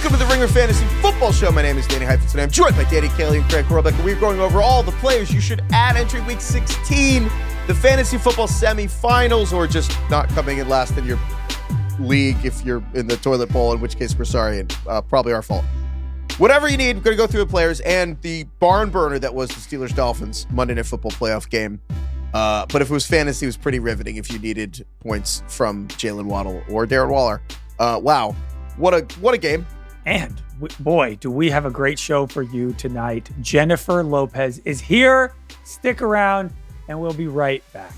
Welcome to the Ringer Fantasy Football Show. My name is Danny Heifetz, and I'm joined by Danny Cayley and Craig Horlbeck. We're going over all the players you should add entering Week 16, the fantasy football semifinals, or just not coming in last in your league if you're in the toilet bowl, in which case we're sorry and probably our fault. Whatever you need, we're going to go through the players and the barn burner that was the Steelers-Dolphins Monday Night Football playoff game. But if it was fantasy, it was pretty riveting if you needed points from Jalen Waddle or Darren Waller. Wow. What a game. And boy, do we have a great show for you tonight. Jennifer Lopez is here. Stick around and we'll be right back.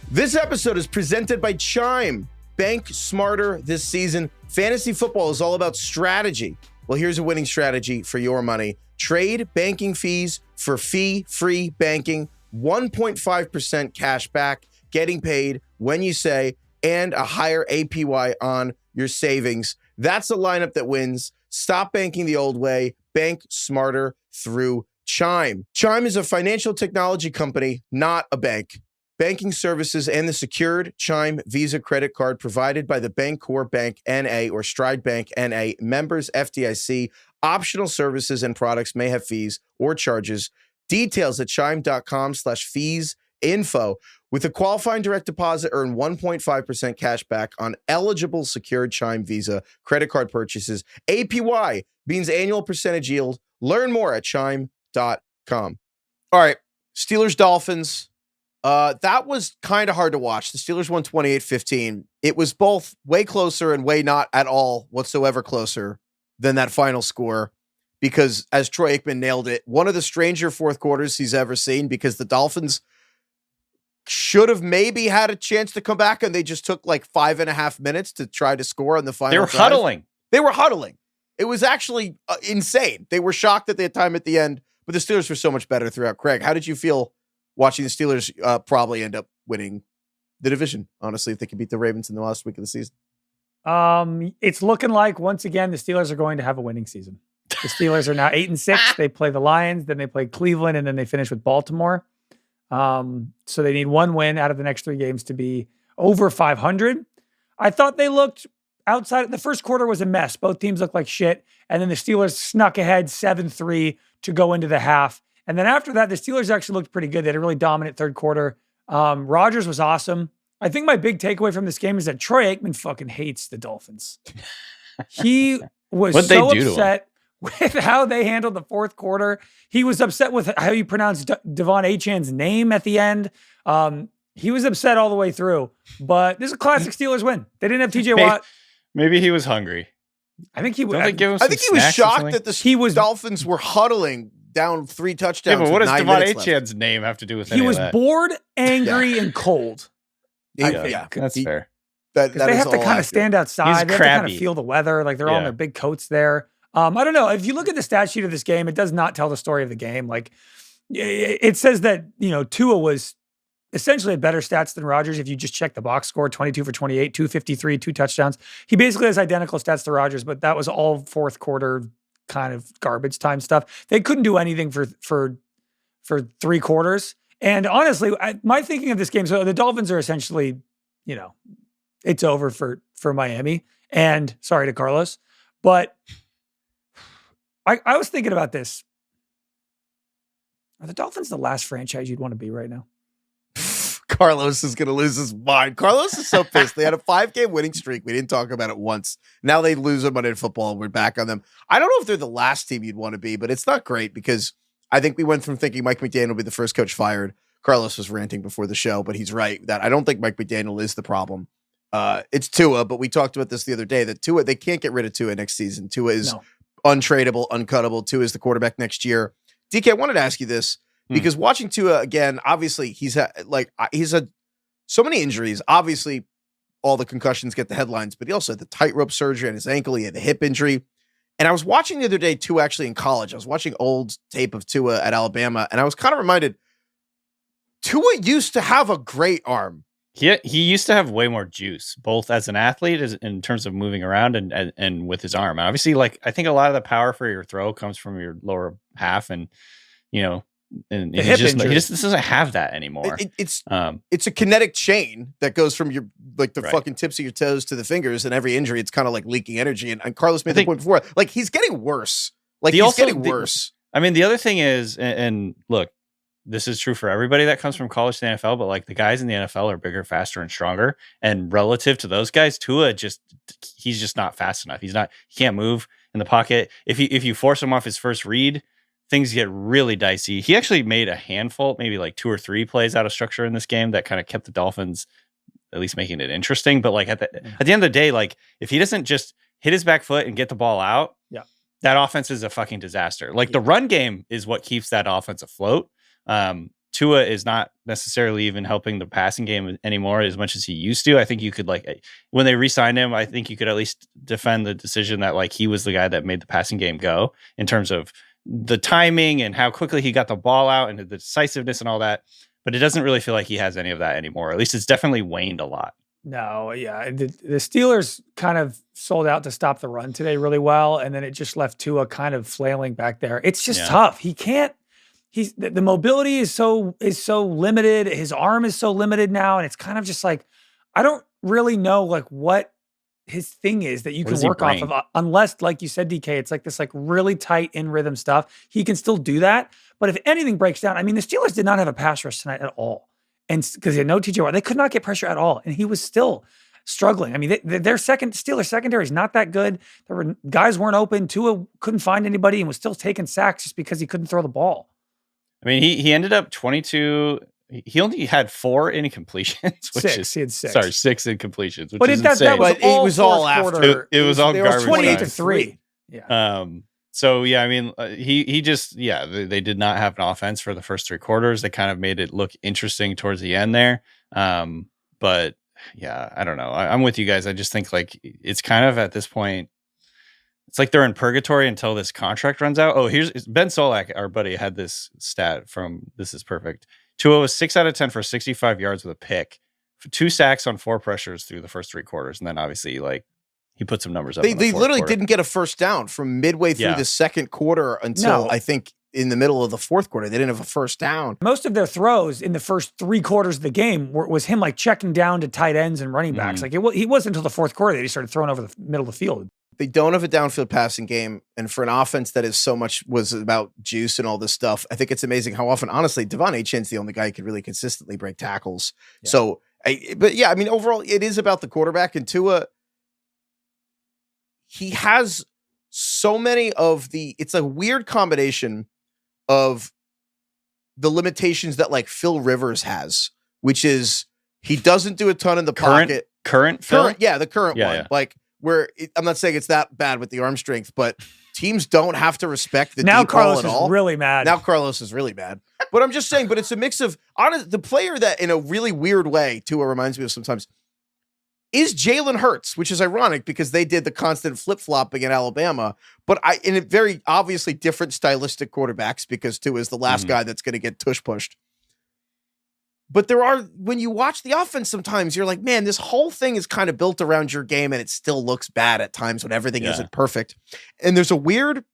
This episode is presented by Chime. Bank smarter this season. Fantasy football is all about strategy. Well, here's a winning strategy for your money. Trade banking fees for fee-free banking. 1.5% cash back, getting paid when you say, and a higher APY on your savings. That's a lineup that wins. Stop banking the old way. Bank smarter through Chime. Chime is a financial technology company, not a bank. Banking services and the secured Chime Visa credit card provided by the Bancorp Bank N.A. or Stride Bank N.A. members FDIC. Optional services and products may have fees or charges. Details at chime.com/fees info. With a qualifying direct deposit, earn 1.5% cash back on eligible secured Chime Visa credit card purchases. APY means annual percentage yield. Learn more at chime.com. All right, Steelers-Dolphins. That was kind of hard to watch. The Steelers won 28-15. It was both way closer and way not at all whatsoever closer than that final score. Because as Troy Aikman nailed it, one of the stranger fourth quarters he's ever seen, because the Dolphins should have maybe had a chance to come back and they just took like 5.5 minutes to try to score on the final They were drive. huddling. They were huddling. It was actually insane. They were shocked that they had time at the end, but the Steelers were so much better throughout. Craig, how did you feel watching the Steelers probably end up winning the division, honestly, if they could beat the Ravens in the last week of the season? It's looking like, once again, the Steelers are going to have a winning season. The Steelers are now 8-6. They play the Lions, then they play Cleveland, and then they finish with Baltimore. So they need one win out of the next 3 games to be over 500. I thought they looked outside. The first quarter was a mess. Both teams looked like shit. And then the Steelers snuck ahead 7-3 to go into the half. And then after that, the Steelers actually looked pretty good. They had a really dominant third quarter. Rodgers was awesome. I think my big takeaway from this game is that Troy Aikman fucking hates the Dolphins. He was so upset with how they handled the fourth quarter. He was upset with how you pronounce Devon Achan's name at the end. He was upset all the way through. But this is a classic Steelers win. They didn't have TJ Watt. Maybe he was hungry. I think he was. I think he was shocked that the Dolphins were huddling down 3 touchdowns. Yeah, but what does Devon Achan's name have to do with any He was of that? bored, angry, and cold. That's fair. That they have to kind of stand outside. He's they have to kind of feel the weather. Like they're all in their big coats there. I don't know. If you look at the stat sheet of this game, it does not tell the story of the game. Like it says that, Tua was essentially had better stats than Rodgers. If you just check the box score, 22 for 28, 253, 2 touchdowns. He basically has identical stats to Rodgers, but that was all fourth quarter kind of garbage time stuff. They couldn't do anything for 3 quarters. And honestly, my thinking of this game, so the Dolphins are essentially, it's over for Miami. And sorry to Carlos, but I was thinking about this. Are the Dolphins the last franchise you'd want to be right now? Carlos is going to lose his mind. Carlos is so pissed. They had a 5-game winning streak. We didn't talk about it once. Now they lose on Monday Night Football, and we're back on them. I don't know if they're the last team you'd want to be, but it's not great because I think we went from thinking Mike McDaniel would be the first coach fired. Carlos was ranting before the show, but he's right that I don't think Mike McDaniel is the problem. It's Tua, but we talked about this the other day, that Tua, they can't get rid of Tua next season. Tua is untradeable, uncuttable. Tua is the quarterback next year. DK, I wanted to ask you this because watching Tua again, obviously he's had so many injuries. Obviously, all the concussions get the headlines, but he also had the tightrope surgery on his ankle. He had a hip injury. And I was watching the other day, Tua actually in college. I was watching old tape of Tua at Alabama, and I was kind of reminded, Tua used to have a great arm. He used to have way more juice, both as an athlete, in terms of moving around and with his arm. And obviously, I think a lot of the power for your throw comes from your lower half, and and The he hip just injury. doesn't have that anymore. It's a kinetic chain that goes from your like the Right. fucking tips of your toes to the fingers, and every injury it's kind of like leaking energy. And Carlos made the point before, like he's getting worse. Like he's getting worse. I mean, the other thing is, and look, this is true for everybody that comes from college to the NFL, but like the guys in the NFL are bigger, faster, and stronger. And relative to those guys, Tua he's just not fast enough. He can't move in the pocket. If you force him off his first read, things get really dicey. He actually made a handful, maybe like 2 or 3 plays out of structure in this game that kind of kept the Dolphins at least making it interesting. But like at the end of the day, like if he doesn't just hit his back foot and get the ball out, that offense is a fucking disaster. Like the run game is what keeps that offense afloat. Tua is not necessarily even helping the passing game anymore as much as he used to. I think you could when they re-signed him, I think you could at least defend the decision that like he was the guy that made the passing game go in terms of the timing and how quickly he got the ball out and the decisiveness and all that. But it doesn't really feel like he has any of that anymore. At least it's definitely waned a lot. No, yeah. The Steelers kind of sold out to stop the run today really well, and then it just left Tua kind of flailing back there. It's just tough. He can't. The mobility is so limited. His arm is so limited now, and it's kind of just like I don't really know like what his thing is that you can work off of, unless, like you said, DK, it's like this like really tight in rhythm stuff. He can still do that, but if anything breaks down, I mean, the Steelers did not have a pass rush tonight at all. And because they had no TJ Watt, they could not get pressure at all. And he was still struggling. I mean, their Steelers secondary is not that good. Guys weren't open. Tua couldn't find anybody and was still taking sacks just because he couldn't throw the ball. I mean, he ended up 22. He only had 4 incompletions. He had 6. Sorry, 6 incompletions. Which but is that was all after. It was all garbage. 28-3. Yeah. So yeah, I mean, he just they did not have an offense for the first 3 quarters. They kind of made it look interesting towards the end there. But yeah, I don't know. I'm with you guys. I just think like it's kind of at this point, it's like they're in purgatory until this contract runs out. Oh, here's Ben Solak, our buddy, had this stat from This Is Perfect. Tua was 6 out of 10 for 65 yards with a pick, 2 sacks on 4 pressures through the first 3 quarters, and then obviously like. He put some numbers up. They literally didn't get a first down from midway through the second quarter until I think in the middle of the fourth quarter. They didn't have a first down. Most of their throws in the first 3 quarters of the game was him like checking down to tight ends and running backs. Like he wasn't until the fourth quarter that he started throwing over the middle of the field. They don't have a downfield passing game, and for an offense that is so much was about juice and all this stuff, I think it's amazing how often, honestly, Devon Achane's the only guy who could really consistently break tackles. Yeah. So, but yeah, I mean, overall, it is about the quarterback, and Tua. He has so many of it's a weird combination of the limitations that like Phil Rivers has, which is he doesn't do a ton in the pocket. Current Phil? Yeah, the current one. Yeah. Like I'm not saying it's that bad with the arm strength, but teams don't have to respect the now deep Carlos ball at all. Is really mad. Now Carlos is really mad. But I'm just saying, but it's a mix of the player that in a really weird way, Tua reminds me of sometimes, is Jalen Hurts, which is ironic because they did the constant flip-flopping in Alabama, but in a very obviously different stylistic quarterbacks because Tua is the last guy that's going to get tush-pushed. But when you watch the offense sometimes, you're like, man, this whole thing is kind of built around your game and it still looks bad at times when everything isn't perfect. And there's a weird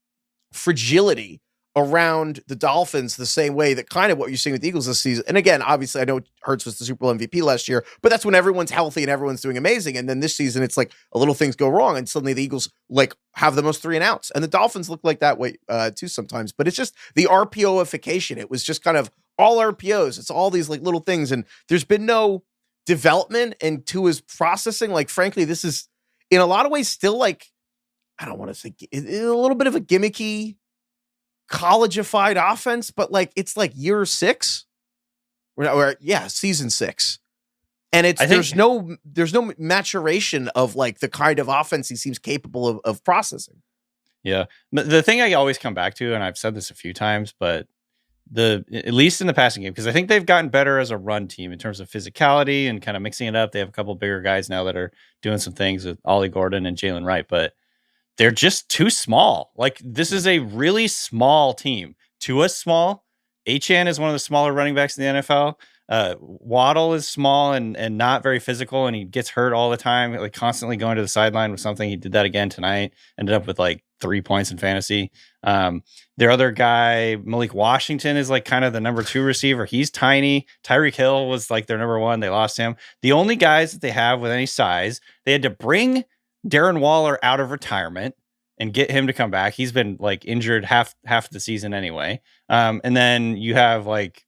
fragility around the Dolphins the same way that kind of what you're seeing with the Eagles this season. And again, obviously I know Hurts was the Super Bowl MVP last year, but that's when everyone's healthy and everyone's doing amazing. And then this season, it's like a little things go wrong and suddenly the Eagles like have the most 3 and outs. And the Dolphins look like that way too sometimes, but it's just the RPOification. It was just kind of all RPOs. It's all these like little things. And there's been no development into his processing. Like, frankly, this is in a lot of ways still like, I don't want to say a little bit of a gimmicky collegeified offense, but like it's like year 6 or season 6, and there's no maturation of like the kind of offense he seems capable of processing. Yeah, the thing I always come back to, and I've said this a few times, but at least in the passing game, because I think they've gotten better as a run team in terms of physicality and kind of mixing it up. They have a couple bigger guys now that are doing some things with Ollie Gordon and Jalen Wright, but they're just too small. Like, this is a really small team. Tua's small. Achane is one of the smaller running backs in the NFL. Waddle is small and not very physical, and he gets hurt all the time, like constantly going to the sideline with something. He did that again tonight. Ended up with like 3 points in fantasy. Their other guy, Malik Washington, is like kind of the number 2 receiver. He's tiny. Tyreek Hill was like their number 1. They lost him. The only guys that they have with any size, they had to bring Darren Waller out of retirement and get him to come back. He's been like injured half the season anyway. And then you have like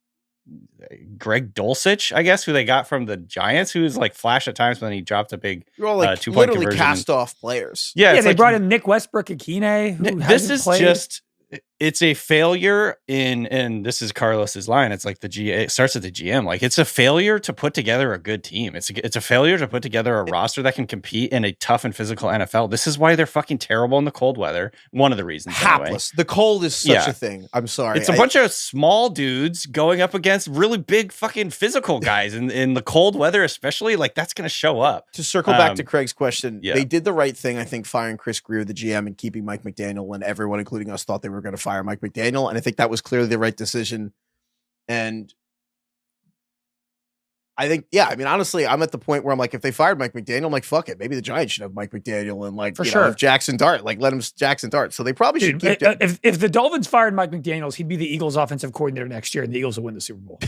Greg Dulcich, I guess, who they got from the Giants, who was like flash at times, but then he dropped a big like 2-point literally conversion. cast off players. Yeah, they brought in Nick Westbrook-Akine, who this is played. just, it's a failure and this is Carlos's line. It's like it starts at the GM. Like, it's a failure to put together a good team. It's a failure to put together a roster that can compete in a tough and physical NFL. This is why they're fucking terrible in the cold weather. One of the reasons. Hapless. Anyway. The cold is such a thing. I'm sorry. It's a bunch of small dudes going up against really big fucking physical guys in the cold weather, especially. Like, that's going to show up. To circle back to Craig's question, yeah. they did the right thing, I think, firing Chris Greer, the GM, and keeping Mike McDaniel, when everyone, including us, thought they were going to fire Mike McDaniel. And I think that was clearly the right decision. And I think, yeah, I mean, honestly, I'm at the point where I'm like, if they fired Mike McDaniel, I'm like, fuck it. Maybe the Giants should have Mike McDaniel and like, if Jackson Dart, like let him Jackson Dart. So they probably should keep if the Dolphins fired Mike McDaniels, he'd be the Eagles offensive coordinator next year and the Eagles will win the Super Bowl.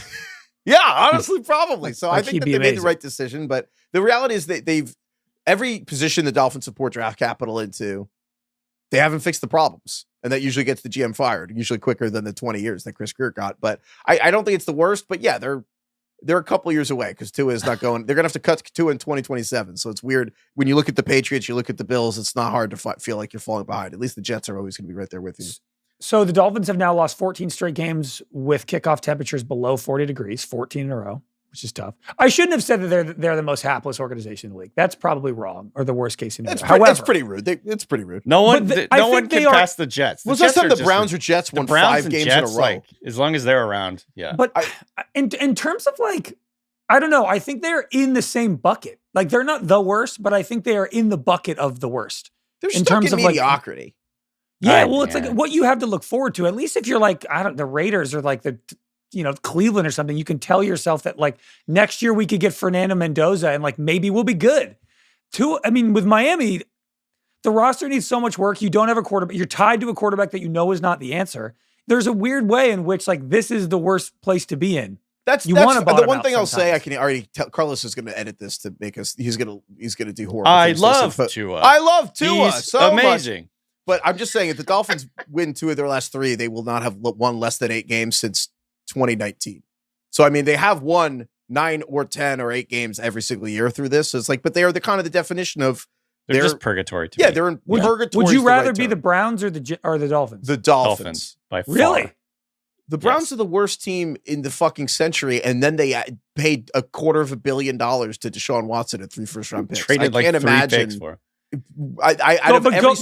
Yeah, honestly, probably. So I think that they made the right decision. But the reality is that every position the Dolphins support draft capital into, they haven't fixed the problems. And that usually gets the GM fired, usually quicker than the 20 years that Chris Greer got. But I don't think it's the worst. But yeah, they're a couple years away because Tua is not going. They're going to have to cut Tua in 2027. So it's weird. When you look at the Patriots, you look at the Bills, it's not hard to feel like you're falling behind. At least the Jets are always going to be right there with you. So the Dolphins have now lost 14 straight games with kickoff temperatures below 40 degrees, 14 in a row, which is tough. I shouldn't have said that they're the most hapless organization in the league. That's probably wrong, or the worst case scenario. However, it's pretty rude. It's pretty rude. No one can pass the Jets. Was last time the Browns or Jets won 5 games in a row? Like, as long as they're around, yeah. But in terms of like, I don't know. I think they're in the same bucket. Like, they're not the worst, but I think they are in the bucket of the worst. They're in terms of mediocrity. It's like what you have to look forward to. At least if you're like, the Raiders or like the Cleveland or something, you can tell yourself that like next year we could get Fernando Mendoza and like maybe we'll be good. With Miami, the roster needs so much work. You don't have a quarterback. You're tied to a quarterback that you know is not the answer. There's a weird way in which like this is the worst place to be in. That's the one thing I'll say. I can already tell. Carlos is going to edit this to make us. He's going to do horrible. I love Tua. I love Tua. He's so amazing. Much. But I'm just saying, if the Dolphins win 2 of their last 3, they will not have won less than 8 games since 2019. So I mean, they have won 9 or 10 or 8 games every single year through this. So it's like, but they are the kind of the definition of they're just purgatory. Yeah, they're in purgatory. Would you rather be the Browns or the Dolphins? The Dolphins by far. Really? The Browns are the worst team in the fucking century, and then they paid $250 million to Deshaun Watson at 3 first-round picks. Traded I can't like 3 imagine. picks for him.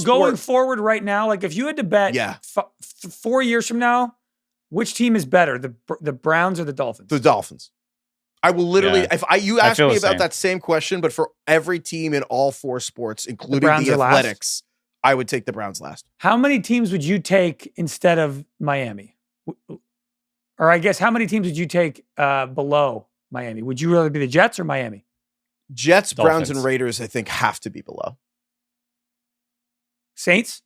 Going forward right now, like if you had to bet 4 years from now, which team is better, the Browns or the Dolphins? The Dolphins. I will literally, you asked me about that same question, but for every team in all 4 sports, including the Athletics, I would take the Browns last. How many teams would you take instead of Miami? Or I guess how many teams would you take below Miami? Would you rather be the Jets or Miami? Jets, Dolphins. Browns, and Raiders, I think, have to be below. Saints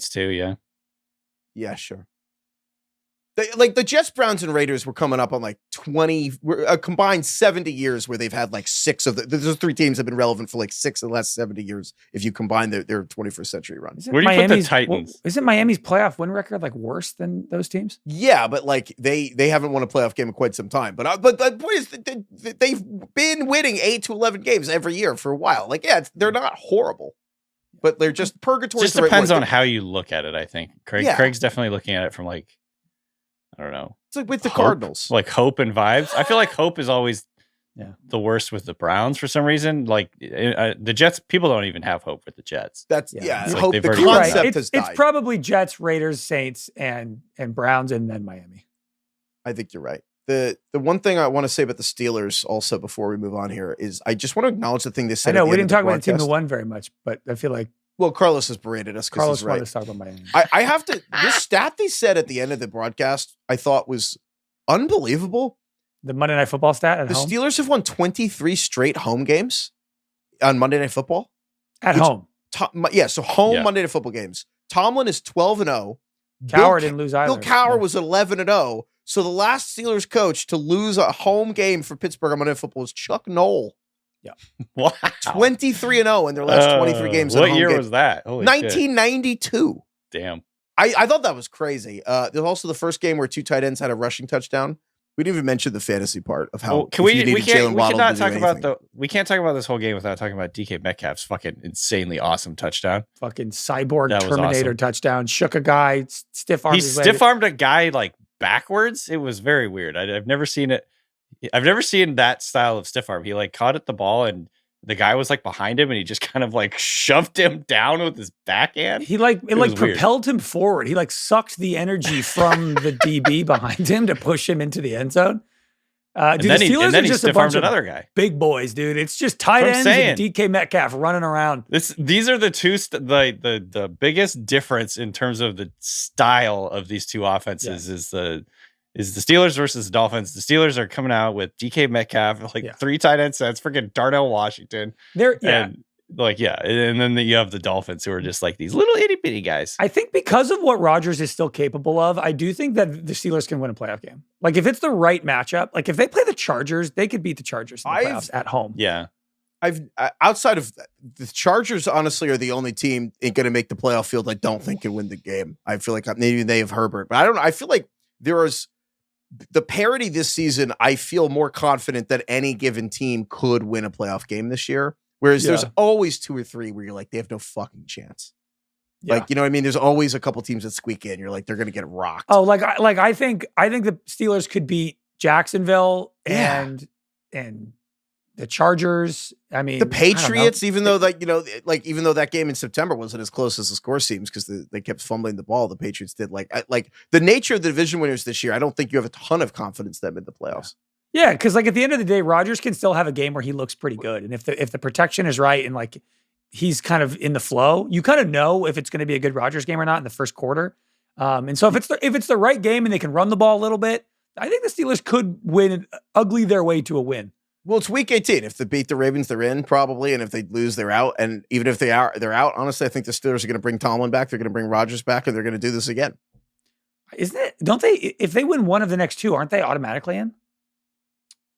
too, yeah. Yeah, sure. The Jets, Browns, and Raiders were coming up on like 20, a combined 70 years where they've had like 6 of those 3 teams have been relevant for like 6 of the last 70 years if you combine their 21st century run. Where do you put the Titans? Isn't Miami's playoff win record like worse than those teams? Yeah, but like they haven't won a playoff game in quite some time. But the point is that they've been winning 8 to 11 games every year for a while. Like, yeah, they're not horrible, but they're just purgatory. Just depends on how you look at it, I think. Craig's definitely looking at it from like, I don't know. It's like with the Cardinals. Like hope and vibes. I feel like hope is always the worst with the Browns for some reason. Like the Jets, people don't even have hope with the Jets. That's hope. The concept has died. It's probably Jets, Raiders, Saints, and Browns, and then Miami. I think you're right. The one thing I want to say about the Steelers also before we move on here is I just want to acknowledge the thing they said. I know we didn't talk about the team that won very much, but I feel like Carlos has berated us because he's right. Wanted to talk about Miami. I have to. This stat they said at the end of the broadcast I thought was unbelievable. The Monday Night Football stat at The home? Steelers have won 23 straight home games on Monday Night Football. At home. So Monday Night Football games. Tomlin is 12-0. Cowher didn't lose either. Bill Cowher was 11-0. So the last Steelers coach to lose a home game for Pittsburgh on Monday Night Football was Chuck Noll. Yeah. Wow. 23-0 in their last 23 games. What year was that? Holy 1992. Shit. Damn. I thought that was crazy. There's also the first game where two tight ends had a rushing touchdown. We didn't even mention the fantasy part of how we can't talk about this whole game without talking about DK Metcalf's fucking insanely awesome touchdown. Fucking cyborg Terminator touchdown. Shook a guy, stiff armed. He stiff armed a guy like backwards. It was very weird. I've never seen it. I've never seen that style of stiff arm. He like caught at the ball and the guy was like behind him and he just kind of like shoved him down with his backhand. He propelled him forward. He like sucked the energy from the DB behind him to push him into the end zone. Dude, the Steelers are just a bunch of another guy. Big boys, dude. It's just tight ends and DK Metcalf running around. These are the two the biggest difference in terms of the style of these two offenses is the Steelers versus the Dolphins. The Steelers are coming out with DK Metcalf, three tight end sets, freaking Darnell Washington. And then you have the Dolphins who are just like these little itty bitty guys. I think because of what Rodgers is still capable of, I do think that the Steelers can win a playoff game. Like if it's the right matchup, like if they play the Chargers, they could beat the Chargers in the playoffs at home. Yeah. Outside of the Chargers, honestly, are the only team ain't going to make the playoff field. I don't think can win the game. I feel like maybe they have Herbert, but I don't know. I feel like there is the parity this season. I feel more confident that any given team could win a playoff game this year. Whereas there's always two or three where you're like, they have no fucking chance. Yeah. Like, you know what I mean? There's always a couple teams that squeak in. You're like, they're going to get rocked. Oh, I think the Steelers could beat Jacksonville and the Chargers. I mean, the Patriots, even though that game in September wasn't as close as the score seems because they kept fumbling the ball. The Patriots did. Like the nature of the division winners this year, I don't think you have a ton of confidence them in the playoffs. Yeah, because like at the end of the day, Rodgers can still have a game where he looks pretty good, and if the protection is right and like he's kind of in the flow, you kind of know if it's going to be a good Rodgers game or not in the first quarter. And so if it's the right game and they can run the ball a little bit, I think the Steelers could win ugly their way to a win. Well, it's week 18. If they beat the Ravens, they're in probably, and if they lose, they're out. And even if they're out, honestly, I think the Steelers are going to bring Tomlin back. They're going to bring Rodgers back, and they're going to do this again. Isn't it? Don't they? If they win one of the next two, aren't they automatically in?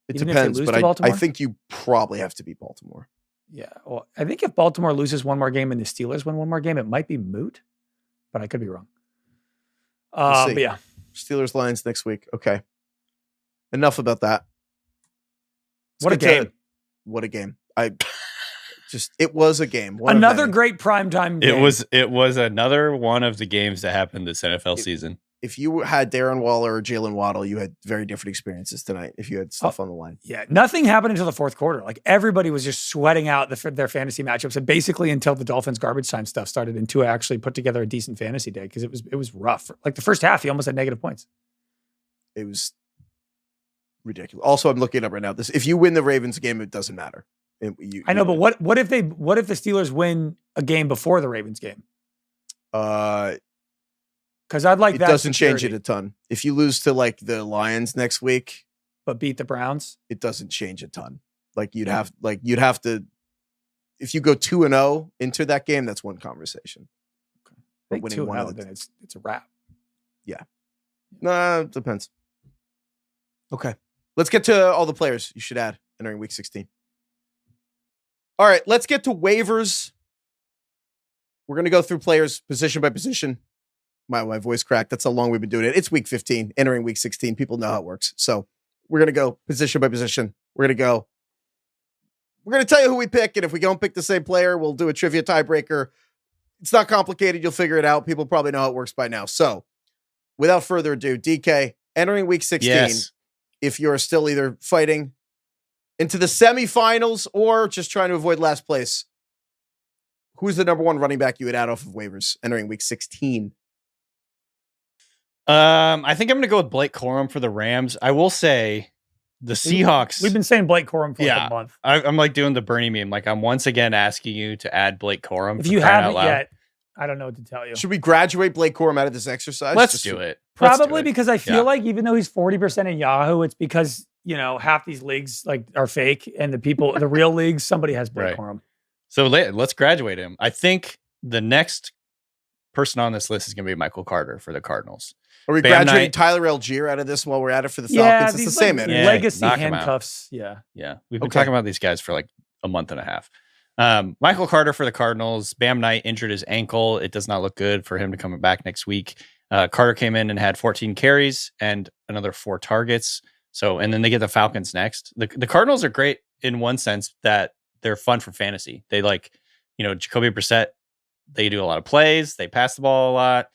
It depends, but I think you probably have to beat Baltimore. Yeah, well, I think if Baltimore loses one more game and the Steelers win one more game, it might be moot, but I could be wrong. But yeah. Steelers Lions next week. Okay. Enough about that. What a game. What a game. It was a game. Another great primetime game. It was another one of the games that happened this NFL season. If you had Darren Waller or Jalen Waddle, you had very different experiences tonight if you had stuff on the line. Yeah, nothing happened until the fourth quarter. Like everybody was just sweating out their fantasy matchups, and basically until the Dolphins garbage time stuff started and Tua actually put together a decent fantasy day because it was rough. Like the first half, he almost had negative points. It was ridiculous. Also, I'm looking it up right now. If you win the Ravens game, it doesn't matter. I know, but what if the Steelers win a game before the Ravens game? Because I'd like that. It doesn't change it a ton. If you lose to like the Lions next week, but beat the Browns, it doesn't change a ton. Like you'd have to. If you go 2-0 into that game, that's one conversation. Okay. But winning 2-0, then it's a wrap. Yeah. No, it depends. Okay. Let's get to all the players you should add entering week 16. All right, let's get to waivers. We're going to go through players position by position. My voice cracked. That's how long we've been doing it. It's week 15, entering week 16. People know how it works. So we're going to go position by position. We're going to tell you who we pick. And if we don't pick the same player, we'll do a trivia tiebreaker. It's not complicated. You'll figure it out. People probably know how it works by now. So without further ado, DK, entering week 16, if you're still either fighting into the semifinals or just trying to avoid last place, who's the number one running back you would add off of waivers entering week 16? I think I'm going to go with Blake Corum for the Rams. I will say the Seahawks. We've been saying Blake Corum for like a month. I'm like doing the Bernie meme. Like I'm once again asking you to add Blake Corum. If you haven't yet, I don't know what to tell you. Should we graduate Blake Corum out of this exercise? Let's do it. Probably because I feel like even though he's 40% in Yahoo, it's because half these leagues are fake, and the real leagues, somebody has Blake Right. Corum. So let's graduate him. I think the next person on this list is going to be Michael Carter for the Cardinals. Are we Bam graduating Knight. Tyler Algier out of this while we're at it for the Yeah, Falcons? It's the same energy. legacy knock him out. handcuffs. Yeah. Yeah, we've been Okay. talking about these guys for like a month and a half. Michael Carter for the Cardinals. Bam Knight injured his ankle. It does not look good for him to come back next week. Carter came in and had 14 carries and another 4 targets. So, and then they get the Falcons next. The Cardinals are great in one sense that they're fun for fantasy. They Jacoby Brissett, they do a lot of plays. They pass the ball a lot.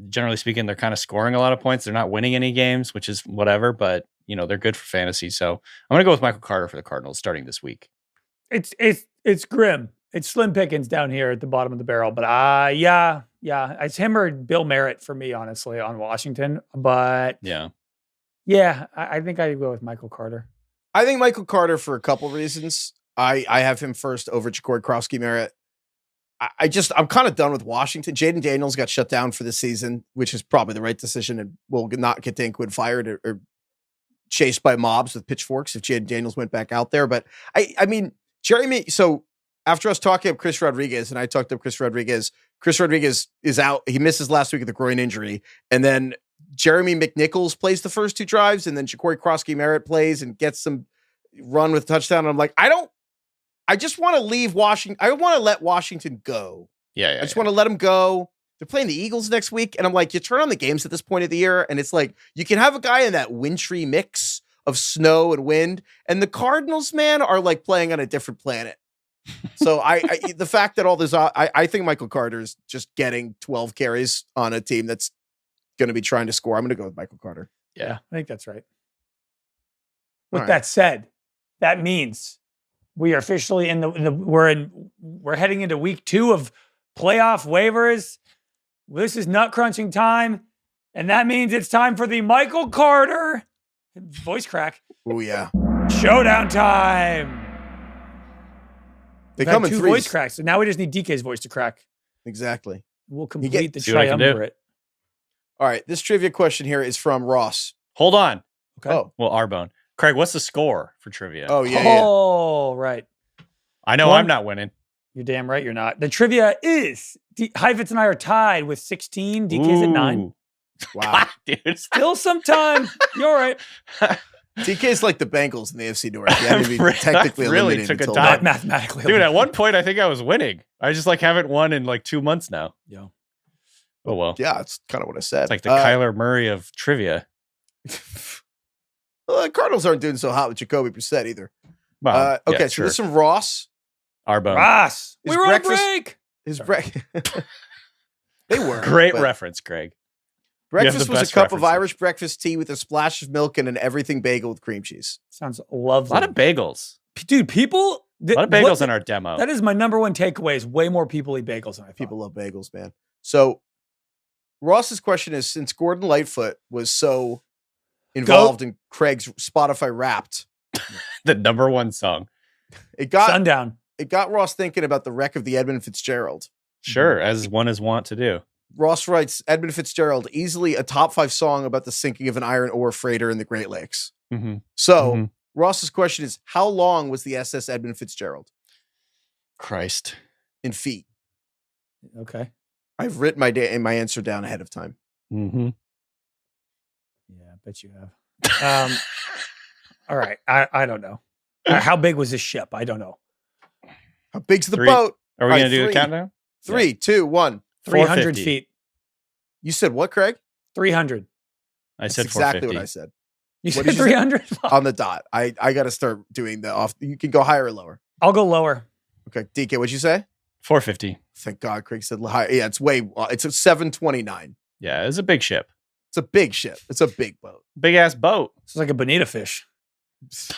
Generally speaking, they're kind of scoring a lot of points. They're not winning any games, which is whatever, but they're good for fantasy. So I'm going to go with Michael Carter for the Cardinals starting this week. It's grim. It's slim pickings down here at the bottom of the barrel, but yeah, it's him or Bill Merritt for me, honestly, on Washington. But yeah, I think I go with Michael Carter. I think Michael Carter for a couple reasons. I have him first over Jacory Croskey-Merritt. I'm kind of done with Washington. Jayden Daniels got shut down for the season, which is probably the right decision, and will not get Dinkwid fired or chased by mobs with pitchforks if Jayden Daniels went back out there. But I mean, Jeremy, so after us talking up Chris Rodriguez, and I talked up Chris Rodriguez is out. He misses last week with a groin injury. And then Jeremy McNichols plays the first 2 drives, and then Jacory Croskey-Merritt plays and gets some run with touchdown. And I'm like, I just want to leave Washington. I want to let Washington go. Yeah. I just want to let them go. They're playing the Eagles next week. And I'm like, you turn on the games at this point of the year, and it's like, you can have a guy in that wintry mix of snow and wind. And the Cardinals, man, are like playing on a different planet. So the fact that all this, I think Michael Carter is just getting 12 carries on a team that's going to be trying to score. I'm going to go with Michael Carter. Yeah, I think that's right. With All that said, that means we are officially we're heading into week 2 of playoff waivers. This is nut crunching time, and that means it's time for the Michael Carter voice crack. Oh yeah, showdown time. They come in 2 threes. voice cracks, so now we just need DK's voice to crack. Exactly. We'll complete the see what I can do. triumvirate. All right, this trivia question here is from Ross. Hold on. Okay. Oh, Well, Arbone. Craig, what's the score for trivia? oh yeah. Oh, right. I know I'm not winning. You're damn right you're not. The trivia is Heifetz and I are tied with 16. DK's at 9. Ooh. Wow. Dude. Still some time. You're all right. DK's like the Bengals in the AFC North. They haven't been technically really eliminated took a until dive. now. Not mathematically. Dude, at one point, I think I was winning. I just like haven't won in like 2 months now. Oh, well. Yeah, that's kind of what I said. It's like the Kyler Murray of trivia. Well, the Cardinals aren't doing so hot with Jacoby Brissett either. Well, Okay, yeah, so this is from Ross. Arbone. Ross. Is We were breakfast- on break. His They were. Great but reference, Greg. Breakfast the was a best cup of references. Irish breakfast tea with a splash of milk and an everything bagel with cream cheese. Sounds A lovely. lot of bagels. Dude, people. A lot of bagels in our demo. That is my number one takeaway is way more people eat bagels than I thought. People love bagels, man. So Ross's question is, since Gordon Lightfoot was so involved in Craig's Spotify Wrapped, The number 1 song. it got Sundown. Ross thinking about the wreck of the Edmund Fitzgerald. Sure, as one is wont to do. Ross writes, Edmund Fitzgerald, easily a top 5 song about the sinking of an iron ore freighter in the Great Lakes. Mm-hmm. So Mhm. Ross's question is, how long was the SS Edmund Fitzgerald Christ. in feet? Okay. I've written my answer down ahead of time. Mm-hmm. Yeah, I bet you have. All right. I don't know. How big was this ship? I don't know. How big's the 3. boat? Are we All going right, to do 3. a countdown? 3, 2, 1. 300 450. feet. You said what, Craig? 300. I That's said exactly 450. what I said. You What said did you say? 300? On the dot. I got to start doing the off. You can go higher or lower. I'll go lower. Okay. DK, what'd you say? 450. Thank God Craig said higher. Yeah, it's it's a 729. Yeah, it's a big ship. It's a big ship. It's a big boat. Big ass boat. It's like a bonita fish. What's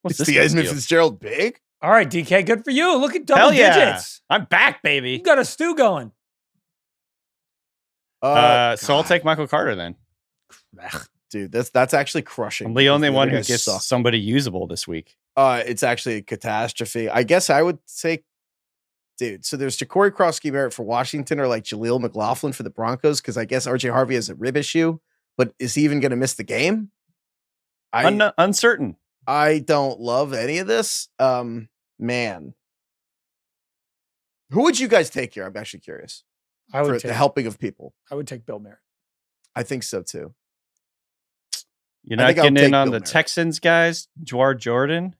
It's this the guy's Edmund deal? Fitzgerald big? All right, DK, good for you. Look at double Hell yeah. digits. I'm back, You baby. got a stew going. So I'll God, take Michael Carter then. dude. That's actually crushing. I'm the only one who guys gets suck. somebody usable this week. It's actually a catastrophe. I guess I would say, dude. So there's Jacory Croskey-Merritt for Washington, or like Jaleel McLaughlin for the Broncos, because I guess RJ Harvey has a rib issue. But is he even going to miss the game? Uncertain. I don't love any of this. Man. Who would you guys take here? I'm actually curious. I would for take the helping of people. I would take Bill Merritt. I think so too. You're not getting in on the Texans guys. Jawar Jordan.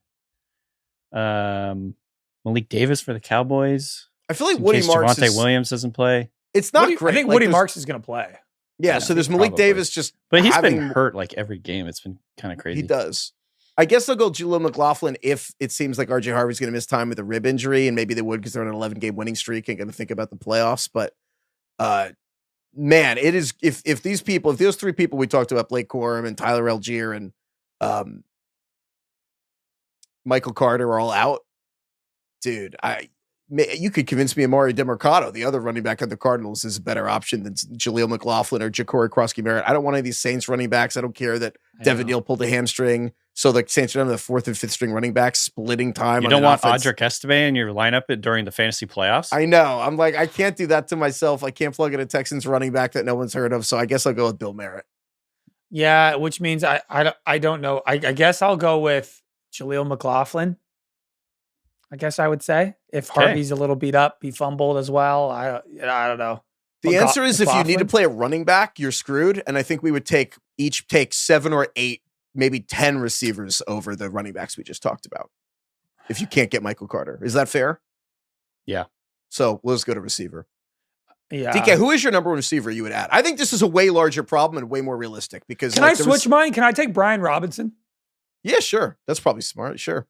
Malik Davis for the Cowboys. I feel like Woody Marks Javonte Williams doesn't play. It's not great. I think Woody Marks is going to play. Yeah, so there's Malik Davis just but he's been hurt like every game. It's been kind of crazy. He does. I guess they'll go Jaleel McLaughlin if it seems like RJ Harvey's going to miss time with a rib injury, and maybe they would because they're on an 11-game winning streak and going to think about the playoffs. But man, it is if those three people we talked about, Blake Corum and Tyler Algier and Michael Carter are all out, dude. You could convince me Amari DeMarcado, the other running back of the Cardinals, is a better option than Jaleel McLaughlin or Jacory Croskey-Merritt. I don't want any of these Saints running backs. I don't care that Devin Neal pulled a hamstring. So the Saints are down to the 4th and 5th string running backs, splitting time. You don't want Audric Estime in your lineup during the fantasy playoffs? I know. I'm like, I can't do that to myself. I can't plug in a Texans running back that no one's heard of. So I guess I'll go with Bill Merritt. Yeah, which means I don't know. I guess I'll go with Jaleel McLaughlin. I guess I would say if Harvey's a little beat up, he fumbled as well. I don't know. The answer is if you need to play a running back, you're screwed. And I think we would take 7 or 8, maybe 10 receivers over the running backs we just talked about. If you can't get Michael Carter, is that fair? Yeah. So let's go to receiver. Yeah. DK, who is your number one receiver you would add? I think this is a way larger problem and way more realistic because can I switch mine? Can I take Brian Robinson? Yeah, sure. That's probably smart. Sure.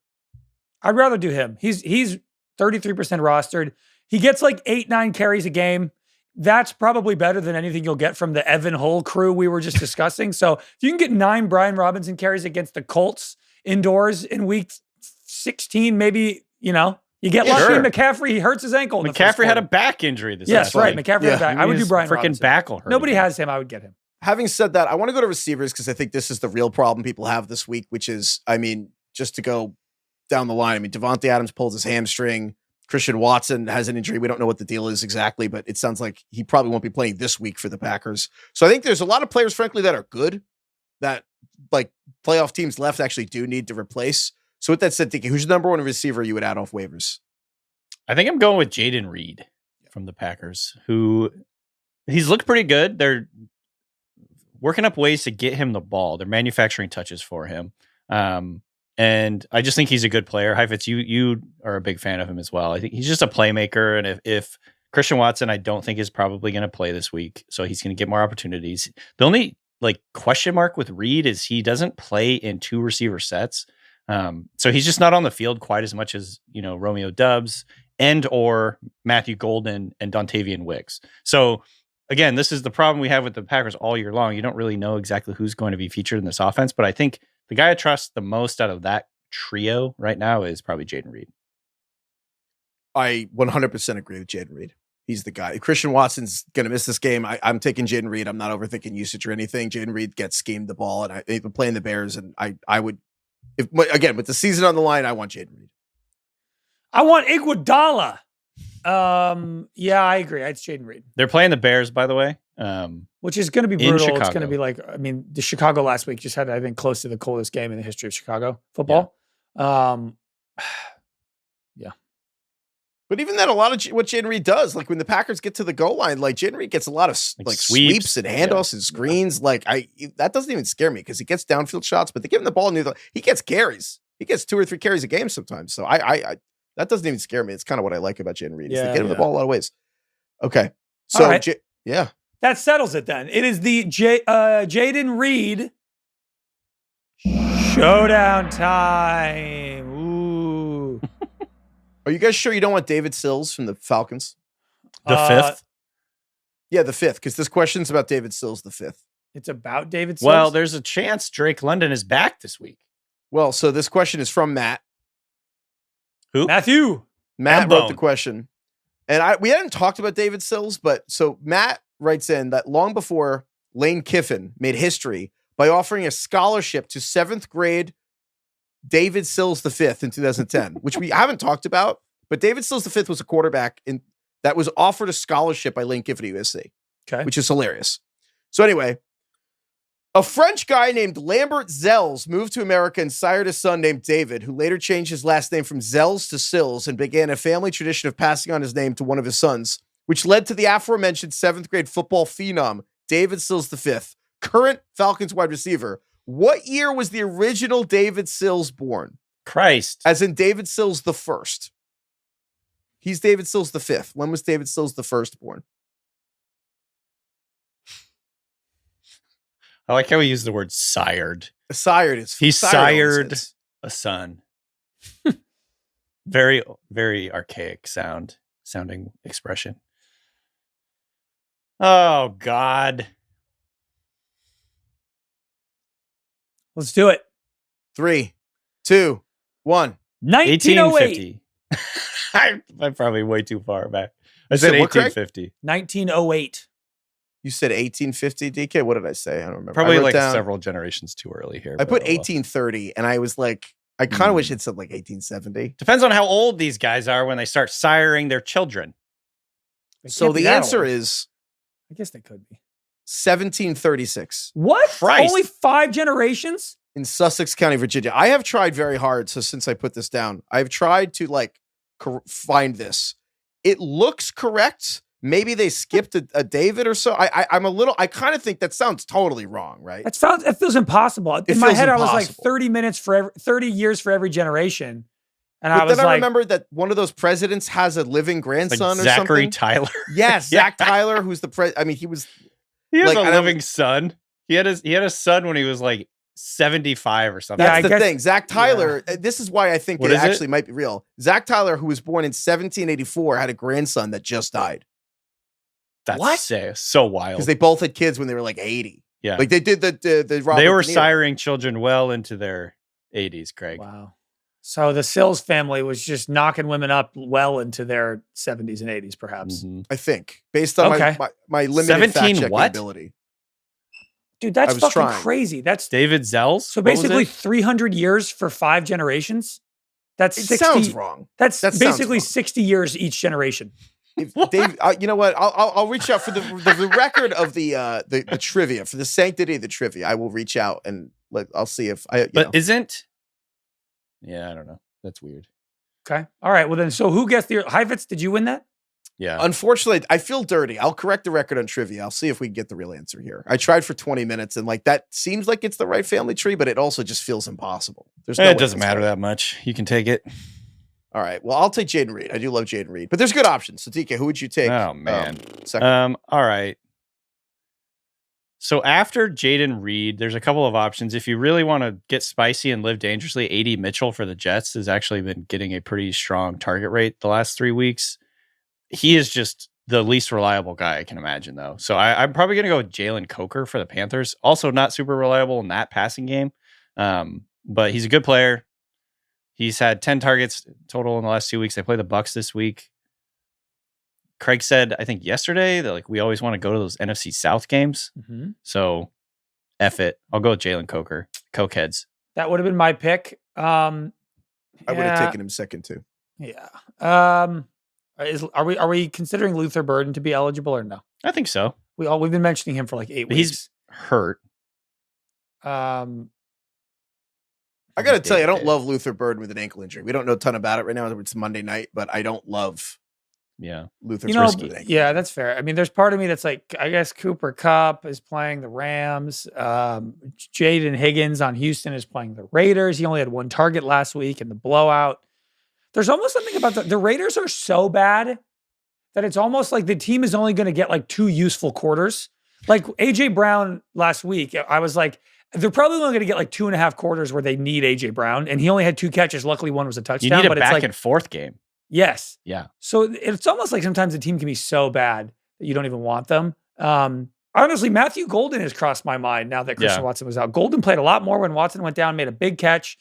I'd rather do him. He's 33% rostered. He gets like 8-9 carries a game. That's probably better than anything you'll get from the Evan Hull crew we were just discussing. So if you can get 9 Brian Robinson carries against the Colts indoors in week 16, maybe, you get lucky. Sure. McCaffrey, he hurts his ankle. McCaffrey had a back injury this Yes, right. McCaffrey had a back. I would do Brian Robinson. Freaking back will hurt. Nobody has him. I would get him. Having said that, I want to go to receivers because I think this is the real problem people have this week, which is, just to go down the line. Devontae Adams pulled his hamstring. Christian Watson has an injury. We don't know what the deal is exactly, but it sounds like he probably won't be playing this week for the Packers. So I think there's a lot of players, frankly, that are good that like playoff teams left actually do need to replace. So with that said, Dickie, who's the number one receiver you would add off waivers? I think I'm going with Jayden Reed from the Packers, who he's looked pretty good. They're working up ways to get him the ball. They're manufacturing touches for him. And I just think he's a good player. Heifetz, you are a big fan of him as well. I think he's just a playmaker. And if Christian Watson, I don't think is probably going to play this week. So he's going to get more opportunities. The only question mark with Reed is he doesn't play in 2 receiver sets. So he's just not on the field quite as much as, Romeo Doubs and or Matthew Golden and Dontavian Wicks. So again, this is the problem we have with the Packers all year long. You don't really know exactly who's going to be featured in this offense, but I think the guy I trust the most out of that trio right now is probably Jayden Reed. I 100% agree with Jayden Reed. He's the guy. If Christian Watson's going to miss this game, I'm taking Jayden Reed. I'm not overthinking usage or anything. Jayden Reed gets schemed the ball, and they've been playing the Bears, and I would, again, with the season on the line, I want Jayden Reed. I want Iguodala. Yeah, I agree. It's Jayden Reed. They're playing the Bears, by the way. Which is going to be brutal. It's going to be the Chicago last week just had, I think, close to the coldest game in the history of Chicago football. Yeah. But even then, a lot of what Jayden Reed does, like when the Packers get to the goal line, Jayden Reed gets a lot of sweeps and handoffs and screens. That doesn't even scare me because he gets downfield shots, but they give him the ball and he gets carries. He gets 2 or 3 carries a game sometimes. So I that doesn't even scare me. It's kind of what I like about Jayden Reed. Is they get him the ball a lot of ways. Okay. So, right. Yeah. That settles it then. It is the Jayden Reed showdown time. Ooh. Are you guys sure you don't want David Sills from the Falcons? The 5th? Yeah, the 5th, because this question's about David Sills, the 5th. It's about David Sills? Well, there's a chance Drake London is back this week. Well, so this question is from Matt. Who? Matthew. Matt wrote the question. And we hadn't talked about David Sills, but so Matt writes in that long before Lane Kiffin made history by offering a scholarship to 7th grade David Sills V in 2010, which we haven't talked about, but David Sills V was a quarterback that was offered a scholarship by Lane Kiffin at USC, okay, which is hilarious. So anyway, A French guy named Lambert Zels moved to America and sired a son named David, who later changed his last name from Zels to Sills and began a family tradition of passing on his name to one of his sons, which led to the aforementioned 7th grade football phenom, David Sills V, current Falcons wide receiver. What year was the original David Sills born? Christ. As in David Sills the first. He's David Sills V. When was David Sills the first born? I like how we use the word sired. Sired is. He sired a son. Very, very archaic sounding expression. Oh, God. Let's do it. 3, 2, 1. 1908. 1850. I'm probably way too far back. I said 1850. 1908. You said 1850, DK? What did I say? I don't remember. Probably like several generations too early here. I put 1830, and I was like, I kind of wish it said like 1870. Depends on how old these guys are when they start siring their children. So the answer is... I guess they could be. 1736. What? Christ. Only 5 generations? In Sussex County, Virginia. I have tried very hard, so since I put this down, I've tried to like find this. It looks correct. Maybe they skipped a David or so. I kind of think that sounds totally wrong, right? It feels impossible. In my head, I was like 30 years for every generation. And but I was then like, I remembered that one of those presidents has a living grandson like or something. Jacory Tyler. Yes, Zach Tyler, who's the I mean, he has like, a living son. He had a son when he was like 75 or something. That's the thing. Zach Tyler, this is why I think it actually might be real. Zach Tyler, who was born in 1784, had a grandson that just died. That's so wild. Because they both had kids when they were like 80. Yeah. Like they did the Robert They were De Niro. siring children well into their 80s, Craig. wow. So the Sills family was just knocking women up well into their 70s and 80s, perhaps. Mm-hmm. I think, based on my limited fact-checking ability. Dude, that's fucking trying. crazy. That's David Zels. So basically 300 years for 5 generations. That's 60. Sounds wrong. That's That sounds basically wrong. 60 years each generation. If Dave, you know what? I'll reach out for the record of the trivia, for the sanctity of the trivia. I will reach out and I'll see if I. Isn't? Yeah, I don't know. That's weird. Okay. All right. Well then, so who gets the Heifetz? Did you win that? Yeah. Unfortunately, I feel dirty. I'll correct the record on trivia. I'll see if we can get the real answer here. I tried for 20 minutes and like that seems like it's the right family tree, but it also just feels impossible. There's no way it doesn't matter right. that much. You can take it. All right. Well, I'll take Jayden Reed. I do love Jayden Reed, but there's good options. So DK, who would you take? Oh man. Second. All right. So after Jayden Reed, there's a couple of options. If you really want to get spicy and live dangerously, AD Mitchell for the Jets has actually been getting a pretty strong target rate the last 3 weeks. He is just the least reliable guy I can imagine, though. So I'm probably going to go with Jalen Coker for the Panthers. Also not super reliable in that passing game, but he's a good player. He's had 10 targets total in the last 2 weeks. They play the Bucs this week. Craig said, I think yesterday, that like we always want to go to those NFC South games. Mm-hmm. So F it. I'll go with Jalen Coker. Cokeheads. That would have been my pick. I would have taken him second too. Yeah. Are we considering Luther Burden to be eligible or no? I think so. We've been mentioning him for like 8 weeks. He's hurt. I got to tell you, I don't love Luther Burden with an ankle injury. We don't know a ton about it right now. It's Monday night, but I don't love Luther Burden with an ankle. Yeah, that's fair. I mean, there's part of me that's like, I guess Cooper Kupp is playing the Rams. Jayden Higgins on Houston is playing the Raiders. He only had 1 target last week in the blowout. There's almost something about the Raiders are so bad that it's almost like the team is only going to get like 2 useful quarters. Like AJ Brown last week, I was like, they're probably only going to get like 2.5 quarters where they need AJ Brown, and he only had 2 catches. Luckily, 1 was a touchdown. You need a but back it's like, and forth game. Yes. Yeah. So it's almost like sometimes the team can be so bad that you don't even want them. Honestly, Matthew Golden has crossed my mind now that Christian Watson was out. Golden played a lot more when Watson went down, made a big catch.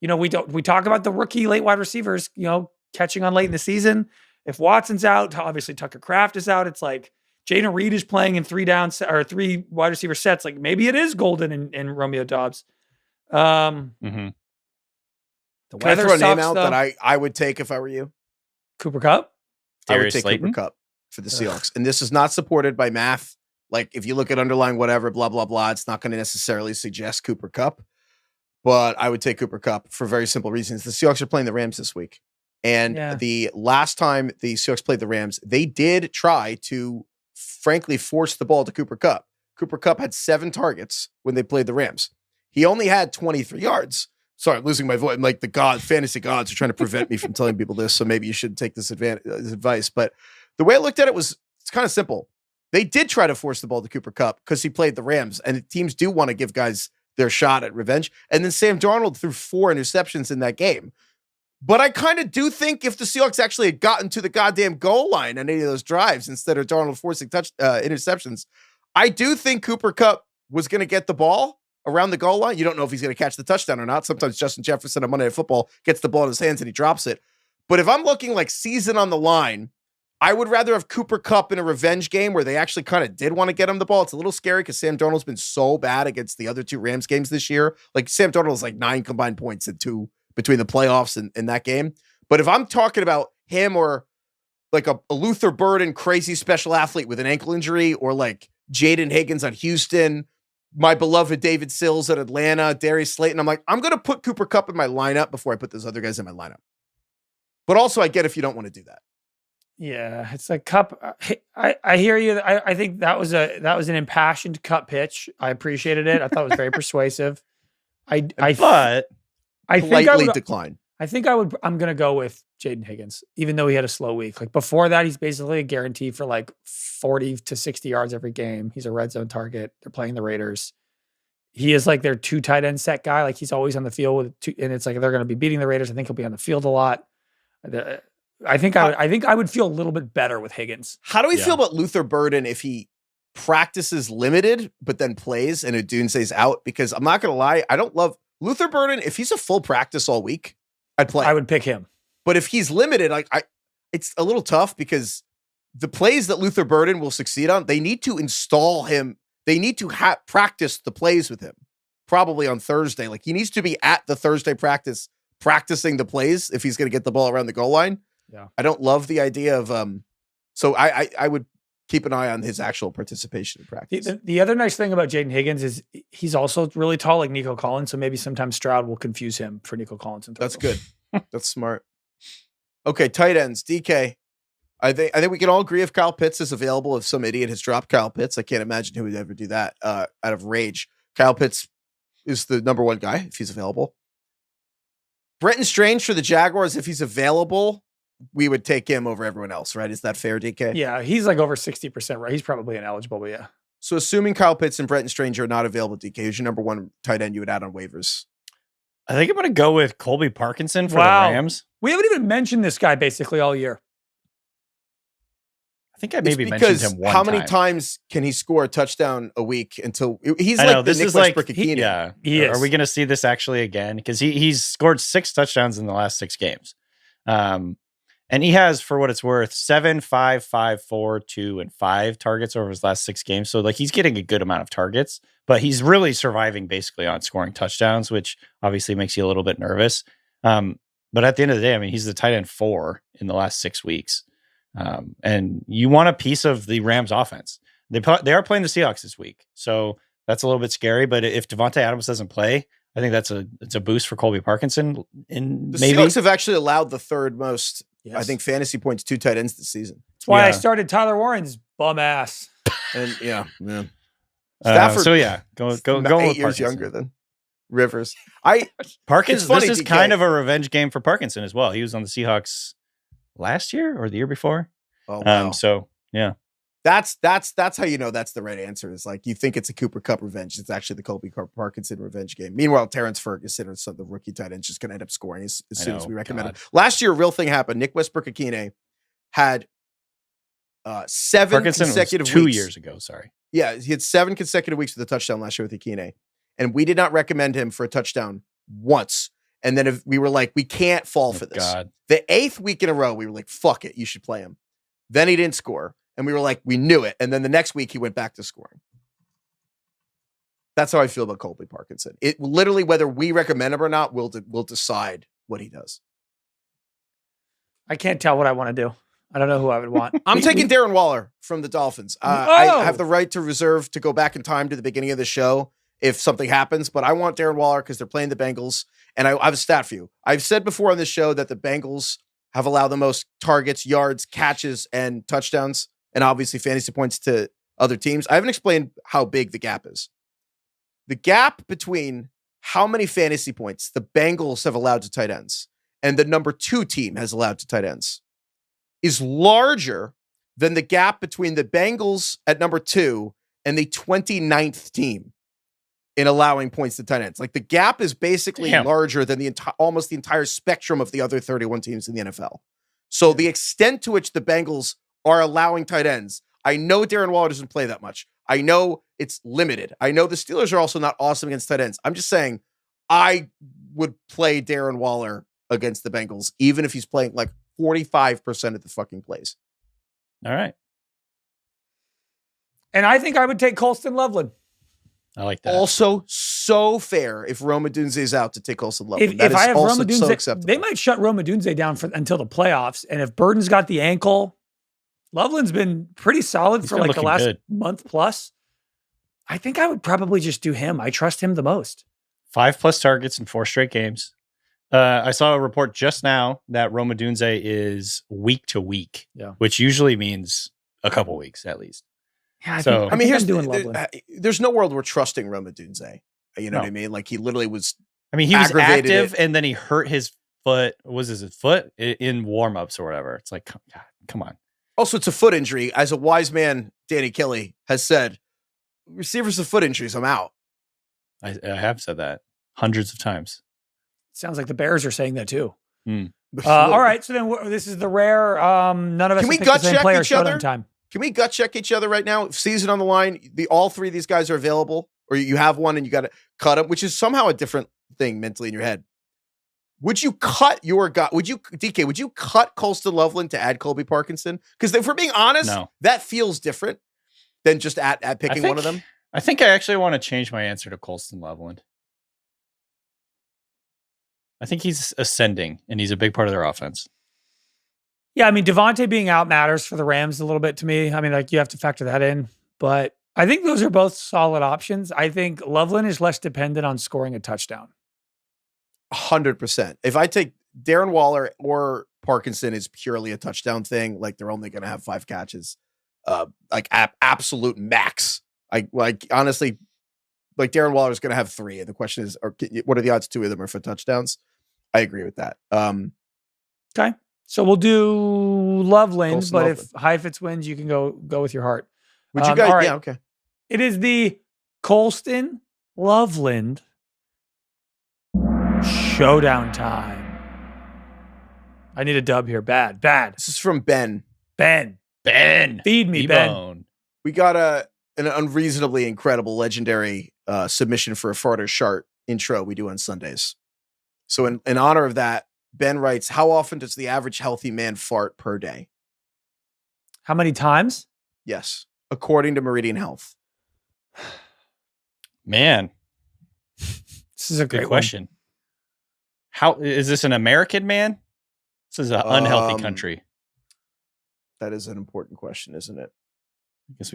You know, we talk about the rookie late wide receivers, you know, catching on late in the season. If Watson's out, obviously Tucker Kraft is out. It's like Jayden Reed is playing in 3 wide receiver sets. Like maybe it is Golden and Romeo Doubs. The Can I throw a name out that I would take if I were you? Cooper Kupp? I would take Cooper Kupp for the Seahawks. And this is not supported by math Like if you look at underlying whatever, blah, blah, blah, it's not going to necessarily suggest Cooper Kupp. But I would take Cooper Kupp for very simple reasons. The Seahawks are playing the Rams this week. And the last time the Seahawks played the Rams, they did try to, frankly, force the ball to Cooper Kupp. Cooper Kupp had 7 targets when they played the Rams. He only had 23 yards. Sorry, I'm losing my voice. I'm like fantasy gods are trying to prevent me from telling people this, so maybe you should take this advice. But the way I looked at it was, it's kind of simple. They did try to force the ball to Cooper Kupp because he played the Rams, and teams do want to give guys their shot at revenge. And then Sam Darnold threw 4 interceptions in that game. But I kind of do think if the Seahawks actually had gotten to the goddamn goal line on any of those drives instead of Darnold forcing interceptions, I do think Cooper Kupp was going to get the ball around the goal line. You don't know if he's going to catch the touchdown or not. Sometimes Justin Jefferson on Monday Night Football gets the ball in his hands and he drops it. But if I'm looking like season on the line, I would rather have Cooper Kupp in a revenge game where they actually kind of did want to get him the ball. It's a little scary because Sam Darnold's been so bad against the other 2 Rams games this year. Like Sam Darnold's like 9 combined points in 2 between the playoffs and that game. But if I'm talking about him or like a Luther Burden crazy special athlete with an ankle injury, or like Jayden Higgins on Houston, my beloved David Sills at Atlanta, Darius Slayton, I'm like, I'm going to put Cooper Kupp in my lineup before I put those other guys in my lineup. But also I get if you don't want to do that. Yeah, it's like Kupp. I hear you. I think that was an impassioned Kupp pitch. I appreciated it. I thought it was very persuasive. I think I would decline. I'm going to go with Jayden Higgins, even though he had a slow week. Like before that, he's basically a guarantee for like 40 to 60 yards every game. He's a red zone target. They're playing the Raiders. He is like their 2 tight end set guy. Like he's always on the field with 2, and it's like they're going to be beating the Raiders. I think he'll be on the field a lot. I think I would feel a little bit better with Higgins. How do we feel about Luther Burden if he practices limited, but then plays and Odunse's out? Because I'm not going to lie, I don't love Luther Burden. If he's a full practice all week, I'd play. I would pick him. But if he's limited, it's a little tough because the plays that Luther Burden will succeed on, they need to install him. They need to practice the plays with him, probably on Thursday. Like he needs to be at the Thursday practice, practicing the plays if he's going to get the ball around the goal line. Yeah. I don't love the idea of, so I would keep an eye on his actual participation in practice. The other nice thing about Jayden Higgins is he's also really tall, like Nico Collins. So maybe sometimes Stroud will confuse him for Nico Collins. That's good. That's smart. Okay. Tight ends, DK. I think we can all agree if Kyle Pitts is available, if some idiot has dropped Kyle Pitts, I can't imagine who would ever do that out of rage. Kyle Pitts is the number 1 guy if he's available. Brenton Strange for the Jaguars, if he's available, we would take him over everyone else, right? Is that fair, DK? Yeah, he's like over 60%, right? He's probably ineligible, but yeah. So assuming Kyle Pitts and Brenton Strange are not available, DK, who's your number 1 tight end you would add on waivers? I think I'm going to go with Colby Parkinson for the Rams. We haven't even mentioned this guy basically all year. I think I maybe mentioned him one time. How many times can he score a touchdown a week until he's I like know, the Nick Westbrook-Ikhine? Yeah. He is. Are we going to see this actually again? Because he's scored 6 touchdowns in the last 6 games. And he has, for what it's worth, 7, 5, 5, 4, 2, and 5 targets over his last 6 games. So like he's getting a good amount of targets, but he's really surviving basically on scoring touchdowns, which obviously makes you a little bit nervous. But at the end of the day, I mean, he's the tight end 4 in the last 6 weeks. And you want a piece of the Rams offense. They are playing the Seahawks this week. So that's a little bit scary. But if Devontae Adams doesn't play, I think it's a boost for Colby Parkinson. The Seahawks have actually allowed the 3rd most, I think, fantasy points to tight ends this season. That's why I started Tyler Warren's bum ass. And man. Stafford. Go 8 years younger than Rivers. Parkinson. This is kind of a revenge game for Parkinson as well. He was on the Seahawks last year or the year before. Oh, wow. So yeah. That's how you know that's the right answer. Is like you think it's a Cooper Kupp revenge. It's actually the Colby Parkinson revenge game. Meanwhile, Terrence Ferguson or the rookie tight end is just going to end up scoring as soon as we recommend it. Last year, a real thing happened. Nick Westbrook-Ikhine had 7 Parkinson consecutive was 2 weeks. years ago. Sorry. Yeah, he had 7 consecutive weeks with a touchdown last year with Ikhine, and we did not recommend him for a touchdown once. And then if we were like, we can't fall for this. God. The 8th week in a row, we were like, fuck it, you should play him. Then he didn't score. And we were like, we knew it. And then the next week he went back to scoring. That's how I feel about Colby Parkinson. It literally, whether we recommend him or not, we'll decide what he does. I can't tell what I want to do. I don't know who I would want. I'm taking Darren Waller from the Dolphins. I have the right to reserve to go back in time to the beginning of the show if something happens, but I want Darren Waller because they're playing the Bengals. And I have a stat for you. I've said before on this show that the Bengals have allowed the most targets, yards, catches, and touchdowns, and obviously fantasy points to other teams. I haven't explained how big the gap is. The gap between how many fantasy points the Bengals have allowed to tight ends and the number 2 team has allowed to tight ends is larger than the gap between the Bengals at number 2 and the 29th team in allowing points to tight ends. Like the gap is basically larger than the almost the entire spectrum of the other 31 teams in the NFL. So the extent to which the Bengals are allowing tight ends, I know Darren Waller doesn't play that much. I know it's limited. I know the Steelers are also not awesome against tight ends. I'm just saying I would play Darren Waller against the Bengals, even if he's playing like 45% of the fucking plays. All right. And I think I would take Colston Loveland. I like that. Also, so fair if Rome Odunze is out to take Colston Loveland. If I have Rome Odunze, so acceptable. they might shut Rome Odunze down until the playoffs. And if Burden's got the ankle, Loveland's been pretty solid for like the last month plus. I think I would probably just do him. I trust him the most. 5+ targets in 4 straight games. I saw a report just now that Rome Odunze is week to week, which usually means a couple weeks at least. Yeah, I mean, here's there's no world we're trusting Rome Odunze. You know what I mean? Like he literally was. I mean, he was active and then he hurt his foot. Was his foot in warmups or whatever? It's like, God, come on. Also, it's a foot injury. As a wise man, Danny Kelly has said, receivers with foot injuries, I'm out. I have said that hundreds of times. Sounds like the Bears are saying that too. All right, so then this is the rare. None of us can we gut check each other? Time. Can we gut check each other right now? Season on the line. All 3 of these guys are available, or you have one and you got to cut them, which is somehow a different thing mentally in your head. Would you cut your guy? Would you cut Colston Loveland to add Colby Parkinson? Because if we're being honest, that feels different than just at picking one of them. I think I actually want to change my answer to Colston Loveland. I think he's ascending, and he's a big part of their offense. Yeah, I mean, Devontae being out matters for the Rams a little bit to me. I mean, like you have to factor that in. But I think those are both solid options. I think Loveland is less dependent on scoring a touchdown. 100%. If I take Darren Waller or Parkinson is purely a touchdown thing, like they're only going to have 5 catches, like absolute max. Honestly, like Darren Waller is going to have 3. And the question is, what are the odds 2 of them are for touchdowns? I agree with that. Okay. So we'll do Loveland, but if Heifetz wins, you can go with your heart. Would you guys? Right. Yeah, okay. It is the Colston Loveland showdown time. I need a dub here. Bad. This is from Ben. Ben. Feed me, Ben. We got an unreasonably incredible, legendary submission for a farter chart intro we do on Sundays. So in honor of that, Ben writes, how often does the average healthy man fart per day? How many times? Yes. According to Meridian Health. Man. This is a great question. How is this an American man? This is an unhealthy country. That is an important question, isn't it?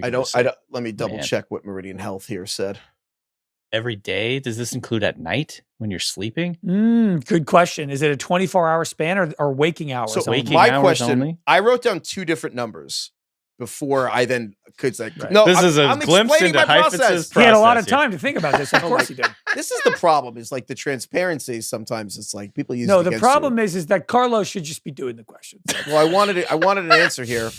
I don't let me double check what Meridian Health here said. Every day? Does this include at night when you're sleeping? Good question. Is it a 24-hour span or waking hours? So my question, only? I wrote down 2 different numbers before I then could say, no, this is a glimpse into Heifetz's process. He had a lot of time to think about this. Of course he did. This is the problem, is like the transparency. Sometimes it's like people use the problem is that Carlos should just be doing the questions. Well, I wanted an answer here.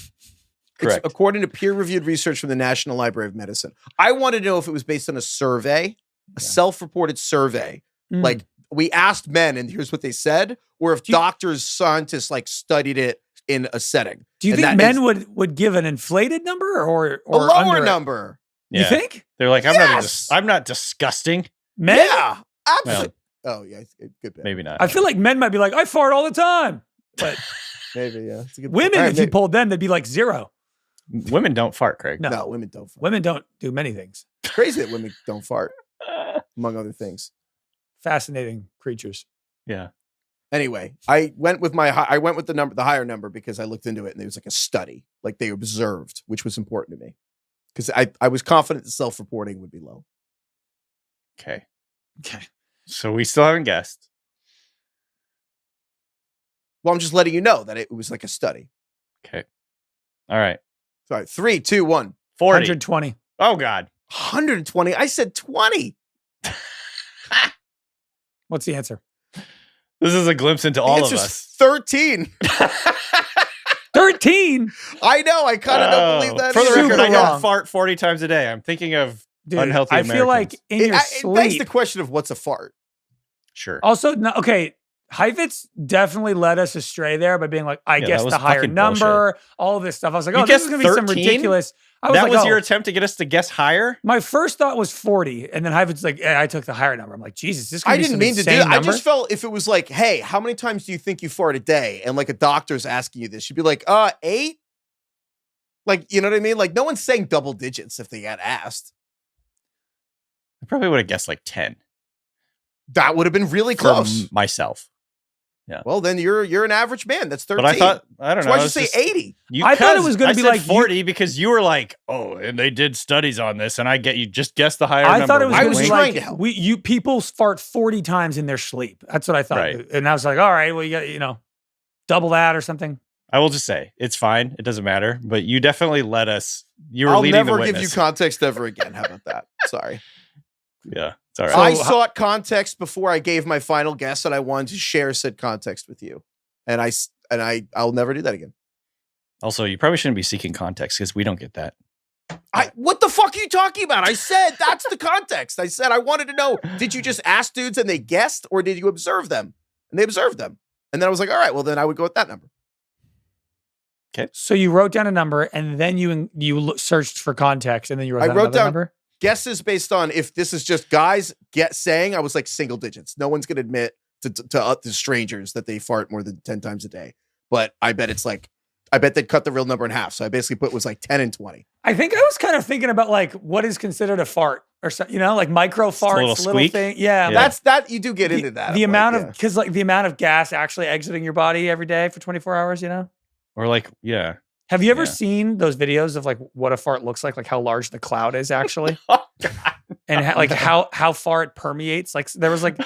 Correct. It's according to peer-reviewed research from the National Library of Medicine. I wanted to know if it was based on a survey, a self-reported survey. Like we asked men and here's what they said, or if doctors, scientists like studied it in a setting. Do you think men would give an inflated number or a lower number? You think? They're like, I'm not disgusting. Men? Yeah. Absolutely. Well, yeah, good bet. Maybe not. I feel like men might be like, I fart all the time. But maybe, yeah. It's a good women, if you polled them, they'd be like 0. Women don't fart, Craig. No, women don't fart. Women don't do many things. It's crazy that women don't fart, among other things. Fascinating creatures. Yeah. Anyway, I went with the higher number because I looked into it and it was like a study, like they observed, which was important to me because I was confident the self-reporting would be low. Okay. So we still haven't guessed. Well, I'm just letting you know that it was like a study. Okay. All right. Sorry. 3, 2, 1. 40. 120. Oh God. 120. I said 20. What's the answer? This is a glimpse into all of us. 13. 13. I know. I kind of don't believe that. For the either. record, I wrong. don't fart 40 times a day. I'm thinking of unhealthy I Americans. feel like in your It sleep. begs the question of what's a fart. Sure. Also, no, okay. Heifetz definitely led us astray there by being like, I Yeah, guessed that was the higher fucking number, all of this stuff. I was like, You oh, this is guessed going to be some 13? ridiculous. I was That like, was oh. your attempt to get us to guess higher? My first thought was 40. And then Heifetz like, yeah, I took the higher number. I'm like, Jesus, this is going to be some I didn't mean to do insane that. number. I just felt if it was like, hey, how many times do you think you fart a day? And like a doctor's asking you this, you'd be like, 8? Like, you know what I mean? Like no one's saying double digits if they get asked. I probably would have guessed like 10. That would have been really close. For myself. Yeah. Well, then you're an average man. That's 13. But I thought, I don't know. Why'd you say 80? I thought it was gonna be said like 40 because you were like, oh, and they did studies on this, and I get you just guessed the higher number. I thought it was I going was to be trying to like, help. people fart 40 times in their sleep. That's what I thought. Right. And I was like, all right, well, you got, double that or something. I will just say, it's fine. It doesn't matter. But you definitely let us, you were I'll leading the never witness. give you context ever again. How about that? Sorry. Yeah, it's all right. I sought context before I gave my final guess, and I wanted to share said context with you. And I'll never do that again. Also, you probably shouldn't be seeking context because we don't get that. What the fuck are you talking about? I said that's the context. I said I wanted to know, did you just ask dudes and they guessed, or did you observe them? And they observed them. And then I was like, all right, well, then I would go with that number. Okay. So you wrote down a number and then you searched for context and then you wrote down another number? Guesses based on if this is just guys saying, I was like single digits. No one's going to admit to strangers that they fart more than 10 times a day. But I bet they'd cut the real number in half. So I basically put was like 10 and 20. I think I was kind of thinking about like what is considered a fart or something, like micro farts, little thing. Yeah. That's that you do get into that. The amount of, because like the amount of gas actually exiting your body every day for 24 hours, Or like, yeah. Have you ever seen those videos of like what a fart looks like how large the cloud is actually? Oh, God. And how far it permeates? Like there was like,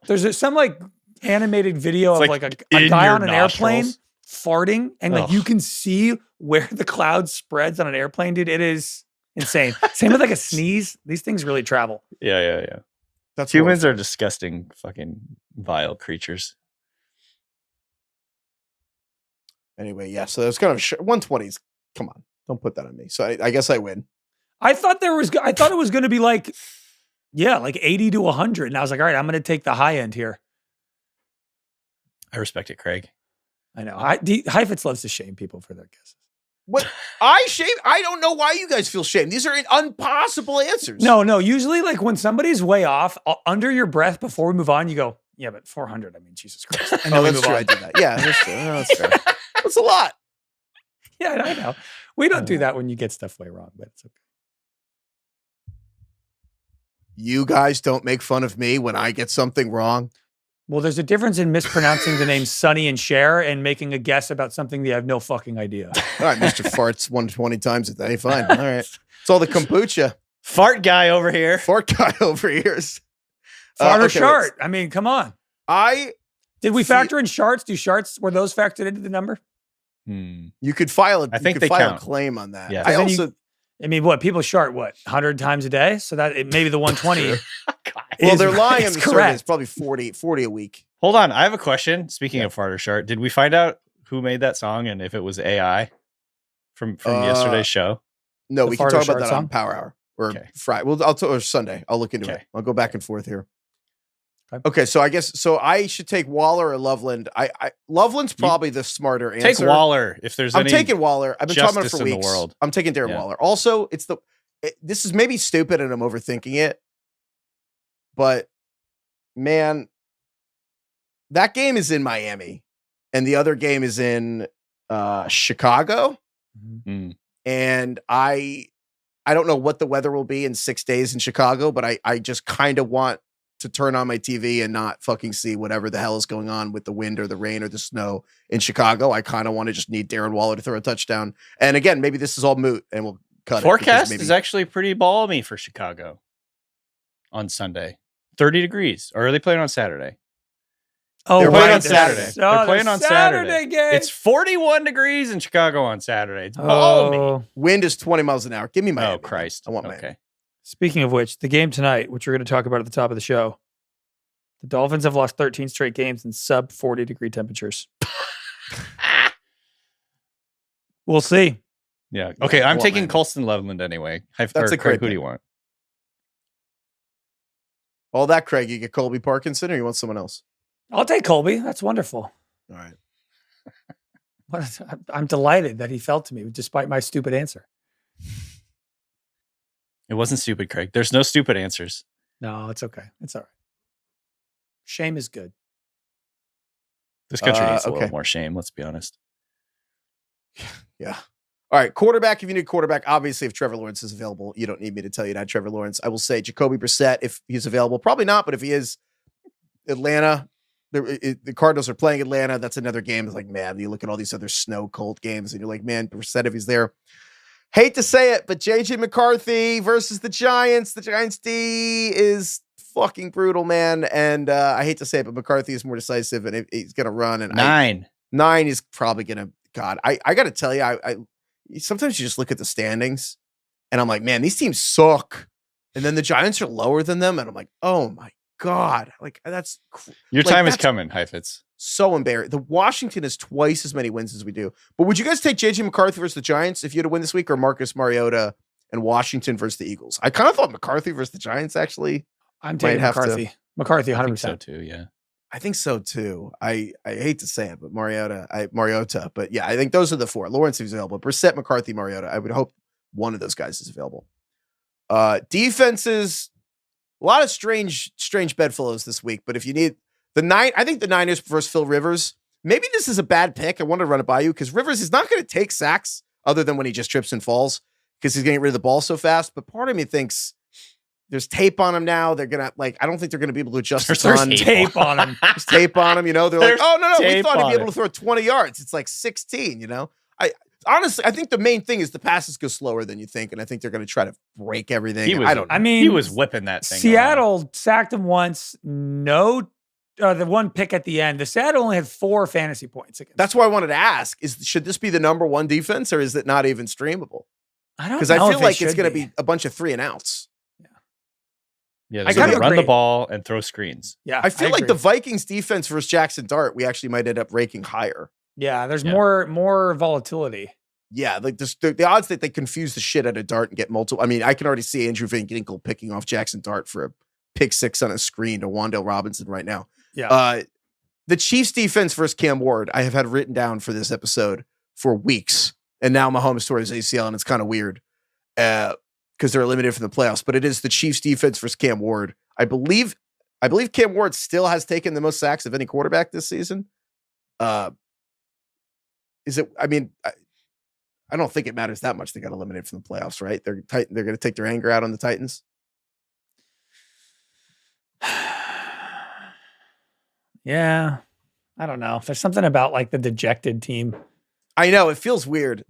there's some like animated video of like a guy on an airplane farting and like you can see where the cloud spreads on an airplane, dude. It is insane. Same with like a sneeze. These things really travel. Yeah. That's Humans are disgusting, fucking vile creatures. Anyway, yeah. So that's kind of 120s. Come on, don't put that on me. So I guess I win. I thought it was going to be like, like 80 to 100. And I was like, all right, I'm going to take the high end here. I respect it, Craig. I know. Heifetz loves to shame people for their guesses. What? I don't know why you guys feel shame. These are impossible answers. No. Usually like when somebody's way off, under your breath before we move on, you go, yeah, but 400. I mean, Jesus Christ. And then that's true. I did that. Yeah, that's true. That's fair. That's a lot. Yeah, I know. We don't do that when you get stuff way wrong, but it's okay. You guys don't make fun of me when I get something wrong. Well, there's a difference in mispronouncing the names Sonny and Cher and making a guess about something that you have no fucking idea. All right, Mr. Farts 120 times a day. Fine. All right. It's all the kombucha. Fart guy over here. Fart guy over here. Fart or shart? I mean, come on. Did we factor in sharts? Were those factored into the number? You could file a claim on that. Yeah. People shart 100 times a day? So that maybe the 120. Well, they're lying on the survey. It's probably 40 a week. Hold on. I have a question. Speaking of fart or shart, did we find out who made that song and if it was AI from yesterday's show? No, we can talk about that song? on Power Hour or Friday. Well, or Sunday. I'll look into it. I'll go back and forth here. Okay, so I guess I should take Waller or Loveland. Loveland's probably the smarter answer. Take Waller if there's any. I'm taking Waller. I've been talking about it for weeks. In the world. I'm taking Darren Waller. Also, this is maybe stupid and I'm overthinking it, but man, that game is in Miami, and the other game is in Chicago, and I don't know what the weather will be in 6 days in Chicago, but I just kind of want to turn on my TV and not fucking see whatever the hell is going on with the wind or the rain or the snow in Chicago. I kind of want to just need Darren Waller to throw a touchdown. And again, maybe this is all moot and we'll cut Forecast is actually pretty balmy for Chicago on Sunday. 30 degrees. Or are they playing on Saturday? Oh, they're playing right. on Saturday. They're playing on Saturday. Game. It's 41 degrees in Chicago on Saturday. It's balmy. Wind is 20 miles an hour. Give me Miami. Oh, Christ. I want Miami. Okay. Speaking of which, the game tonight, which we're going to talk about at the top of the show, the Dolphins have lost 13 straight games in sub 40 degree temperatures. We'll see. Yeah. Okay. I'm taking Colston Loveland anyway. That's a great Who do you want? All that, Craig. You get Colby Parkinson or you want someone else? I'll take Colby. That's wonderful. All right. I'm delighted that he fell to me despite my stupid answer. It wasn't stupid, Craig. There's no stupid answers. No, it's okay. It's all right. Shame is good. This country needs a little more shame, let's be honest. Yeah. All right. Quarterback, if you need quarterback, obviously if Trevor Lawrence is available, you don't need me to tell you to add Trevor Lawrence. I will say Jacoby Brissett, if he's available. Probably not, but if he is, Atlanta, the Cardinals are playing Atlanta. That's another game. It's like, man, you look at all these other snow cold games and you're like, man, Brissett, if he's there. Hate to say it, but JJ McCarthy versus the Giants. The Giants D is fucking brutal, man. And I hate to say it, but McCarthy is more decisive and he's going to run. And 9 is probably going to, God, I got to tell you, I sometimes you just look at the standings and I'm like, man, these teams suck. And then the Giants are lower than them. And I'm like, oh my God. Like that's your time is coming, Heifetz. So embarrassing. The Washington has twice as many wins as we do. But would you guys take JJ McCarthy versus the Giants if you had to win this week, or Marcus Mariota and Washington versus the Eagles? I kind of thought McCarthy versus the Giants actually. I'm taking McCarthy. McCarthy, 100%. I think so too, yeah. I think so too. I hate to say it, but Mariota. But yeah, I think those are the four. Lawrence is available. Brissett, McCarthy, Mariota. I would hope one of those guys is available. Defenses, a lot of strange bedfellows this week. But if you need I think the Niners versus Phil Rivers. Maybe this is a bad pick. I wanted to run it by you because Rivers is not going to take sacks other than when he just trips and falls because he's going to get rid of the ball so fast. But part of me thinks there's tape on him now. They're going to I don't think they're going to be able to adjust the There's tape on him. There's tape on him. You know, they're like, oh, no, we thought he'd be able to throw 20 yards. It's like 16, you know? Honestly, I think the main thing is the passes go slower than you think, and I think they're going to try to break everything. He was whipping that thing. Seattle sacked him once. The one pick at the end. The Seattle only had 4 fantasy points against. That's why I wanted to ask: should this be the number one defense, or is it not even streamable? I don't know. Because I feel like it's going to be a bunch of 3 and outs. Yeah, they're going to run the ball and throw screens. Yeah, I feel like the Vikings defense versus Jackson Dart, we actually might end up ranking higher. Yeah, there's more volatility. Yeah, like the odds that they confuse the shit out of Dart and get multiple. I mean, I can already see Andrew Van Ginkel picking off Jackson Dart for a pick 6 on a screen to Wan'Dale Robinson right now. Yeah. The Chiefs defense versus Cam Ward, I have had written down for this episode for weeks. And now Mahomes tore his ACL, and it's kind of weird because they're eliminated from the playoffs. But it is the Chiefs defense versus Cam Ward. I believe Cam Ward still has taken the most sacks of any quarterback this season. Is it? I mean, I don't think it matters that much. They got eliminated from the playoffs, right? They're going to take their anger out on the Titans. Yeah, I don't know. There's something about like the dejected team. I know it feels weird.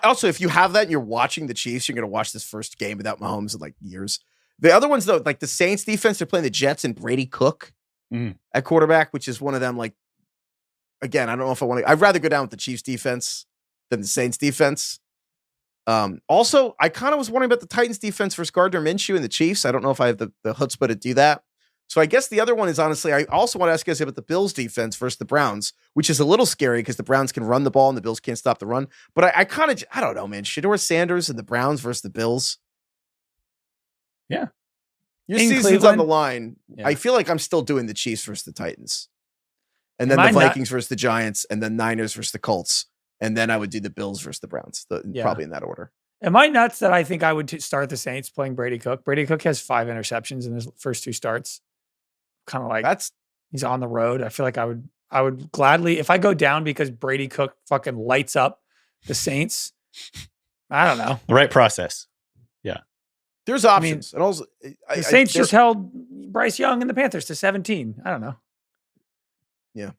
Also, if you have that and you're watching the Chiefs, you're going to watch this first game without Mahomes in like years. The other ones though, like the Saints defense, they're playing the Jets and Brady Cook at quarterback, which is one of them. Like again, I don't know if I want to. I'd rather go down with the Chiefs defense than the Saints defense. Also, I kind of was wondering about the Titans defense versus Gardner Minshew and the Chiefs. I don't know if I have the chutzpah to do that. So I guess the other one is honestly, I also want to ask you guys about the Bills defense versus the Browns, which is a little scary because the Browns can run the ball and the Bills can't stop the run. But I don't know, man. Shedeur Sanders and the Browns versus the Bills. Yeah. Your season's on the line. Yeah. I feel like I'm still doing the Chiefs versus the Titans. And then the Vikings versus the Giants, and then Niners versus the Colts. And then I would do the Bills versus the Browns, probably in that order. Am I nuts that I think I would start the Saints playing Brady Cook? Brady Cook has 5 interceptions in his first 2 starts. Kind of like he's on the road. I feel like I would gladly, if I go down because Brady Cook fucking lights up the Saints, I don't know. The right process. Yeah. There's options. And also, the Saints just held Bryce Young and the Panthers to 17. I don't know. Yeah,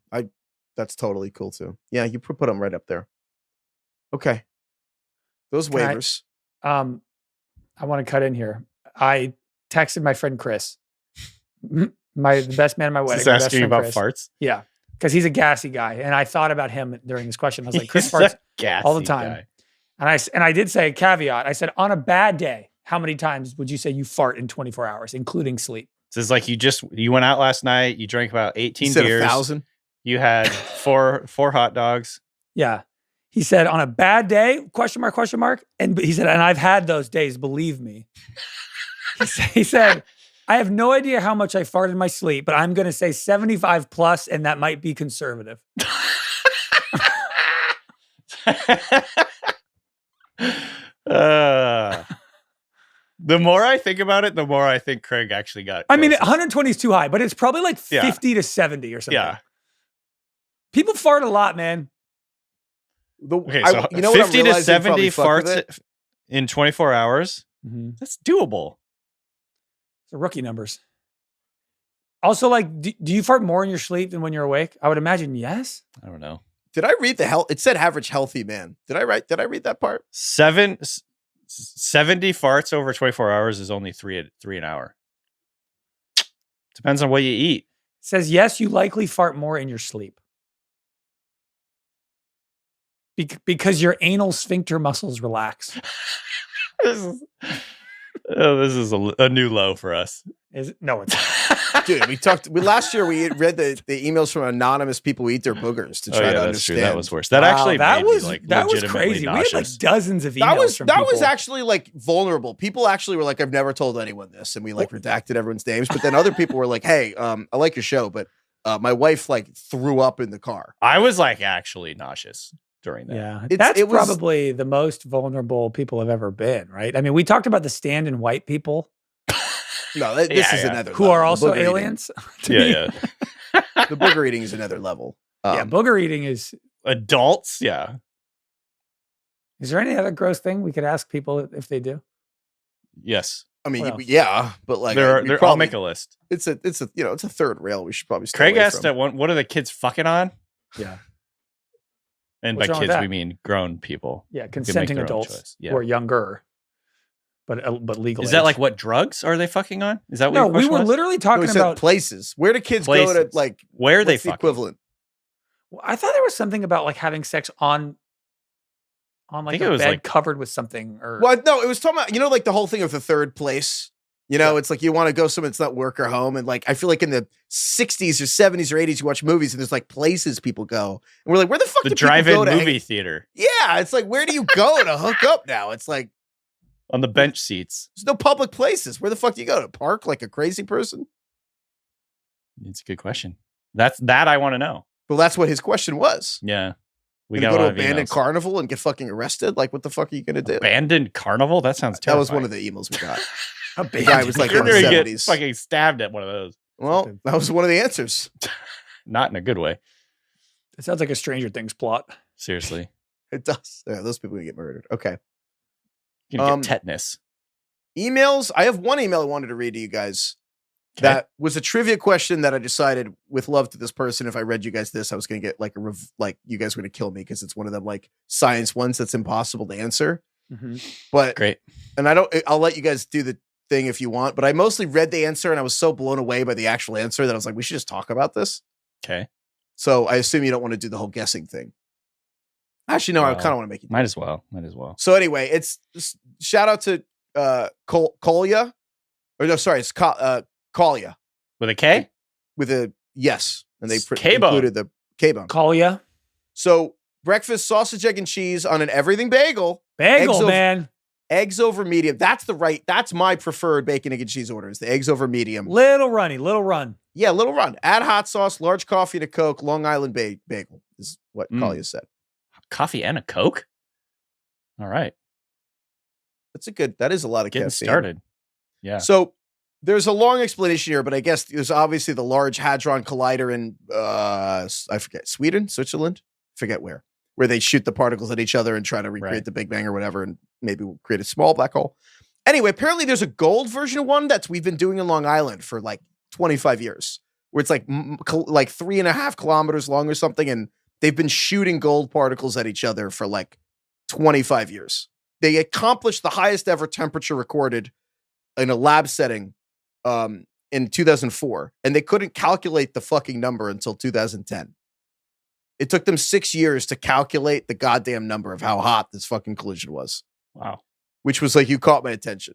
that's totally cool too. Yeah, you put them right up there. Okay. Those waivers. I want to cut in here. I texted my friend Chris, the best man at my wedding. Just asking about farts? Yeah, because he's a gassy guy. And I thought about him during this question. I was like, Chris farts all the time. Guy. And I did say a caveat. I said, on a bad day, how many times would you say you fart in 24 hours, including sleep? So it's like you went out last night, you drank about 18 beers. 1,000? You had four hot dogs. Yeah. He said, on a bad day, question mark. And he said, and I've had those days, believe me. He said, I have no idea how much I fart in my sleep, but I'm going to say 75 plus, and that might be conservative. The more I think about it, the more I think Craig actually got. I mean, 120 is too high, but it's probably like 50 to 70 or something. Yeah. People fart a lot, man. Okay, so 50 to 70 farts in 24 hours. Mm-hmm. That's doable. It's rookie numbers. Also, like, do you fart more in your sleep than when you're awake? I would imagine yes. I don't know. Did I read it said average healthy man. Did I read that part? 70 farts over 24 hours is only three an hour. Depends on what you eat. It says, yes, you likely fart more in your sleep. Because your anal sphincter muscles relax. This is a new low for us. No, it's not. Dude, last year we read the emails from anonymous people who eat their boogers to try to understand. True. That was worse. That was crazy. Nauseous. We had like dozens of emails from people. That was actually like vulnerable. People actually were like, I've never told anyone this, and we like redacted everyone's names. But then other people were like, hey, I like your show, but my wife like threw up in the car. I was like actually nauseous during that. Yeah, that's probably the most vulnerable people have ever been, right? I mean, we talked about the stand-in white people. No, this is another who level. are also aliens. Yeah. The booger eating is another level. Booger eating is adults. Yeah. Is there any other gross thing we could ask people if they do? Yes. I mean, but like I'll make a list. It's a third rail. We should probably stay Craig away asked from. what are the kids fucking on? Yeah. And What's by kids we mean grown people. Yeah, consenting adults who are younger, but legal. Is that like what drugs are they fucking on? Is that what? No, we were literally talking about places. Where do kids go to like? Where are they fucking? Equivalent? Well, I thought there was something about like having sex on like a bed covered with something. Or well, no, it was talking about like the whole thing of the third place. It's like you want to go somewhere it's not work or home. And like, I feel like in the 60s or 70s or 80s, you watch movies and there's like places people go. And we're like, where the fuck do people go to? The drive-in movie theater. Yeah. It's like, where do you go to hook up now? It's like. On the bench seats. There's no public places. Where the fuck do you go to? Park like a crazy person? It's a good question. That I want to know. Well, that's what his question was. Yeah. We got to go to abandoned carnival and get fucking arrested? Like, what the fuck are you going to do? Abandoned carnival? That sounds terrifying. That was one of the emails we got. A guy was like in the 70s. Get fucking stabbed at one of those. Well, that was one of the answers. Not in a good way. It sounds like a Stranger Things plot. Seriously. It does. Yeah, those people get murdered. Okay. You can get tetanus. Emails. I have one email I wanted to read to you guys. Okay. That was a trivia question that I decided, with love to this person, if I read you guys this, I was going to get like you guys were going to kill me because it's one of them like science ones that's impossible to answer. Mm-hmm. But great. And I'll let you guys do the thing if you want, but I mostly read the answer and I was so blown away by the actual answer that I was like, we should just talk about this. Okay. So I assume you don't want to do the whole guessing thing. Actually, no, I kind of want to make it. Might as well. So anyway, it's shout out to Kolya. Or no, sorry, it's Kolya. With a K? With a yes. And they K-bone. included the K-bone. Kolya. So breakfast, sausage, egg, and cheese on an everything bagel. Man. Eggs over medium. That's my preferred bacon, egg, and cheese order is the eggs over medium. Little run. Yeah, little run. Add hot sauce, large coffee and a Coke, Long Island bagel is what Kolya said. Coffee and a Coke? All right. That is a lot of getting caffeine. Started. Yeah. So there's a long explanation here, but I guess there's obviously the Large Hadron Collider in, I forget, Sweden, Switzerland? Forget where they shoot the particles at each other and try to recreate the Big Bang or whatever, and maybe we'll create a small black hole. Anyway, apparently there's a gold version of one we've been doing in Long Island for like 25 years, where it's like 3.5 kilometers long or something, and they've been shooting gold particles at each other for like 25 years. They accomplished the highest ever temperature recorded in a lab setting in 2004, and they couldn't calculate the fucking number until 2010. It took them 6 years to calculate the goddamn number of how hot this fucking collision was. Wow. Which was like, you caught my attention.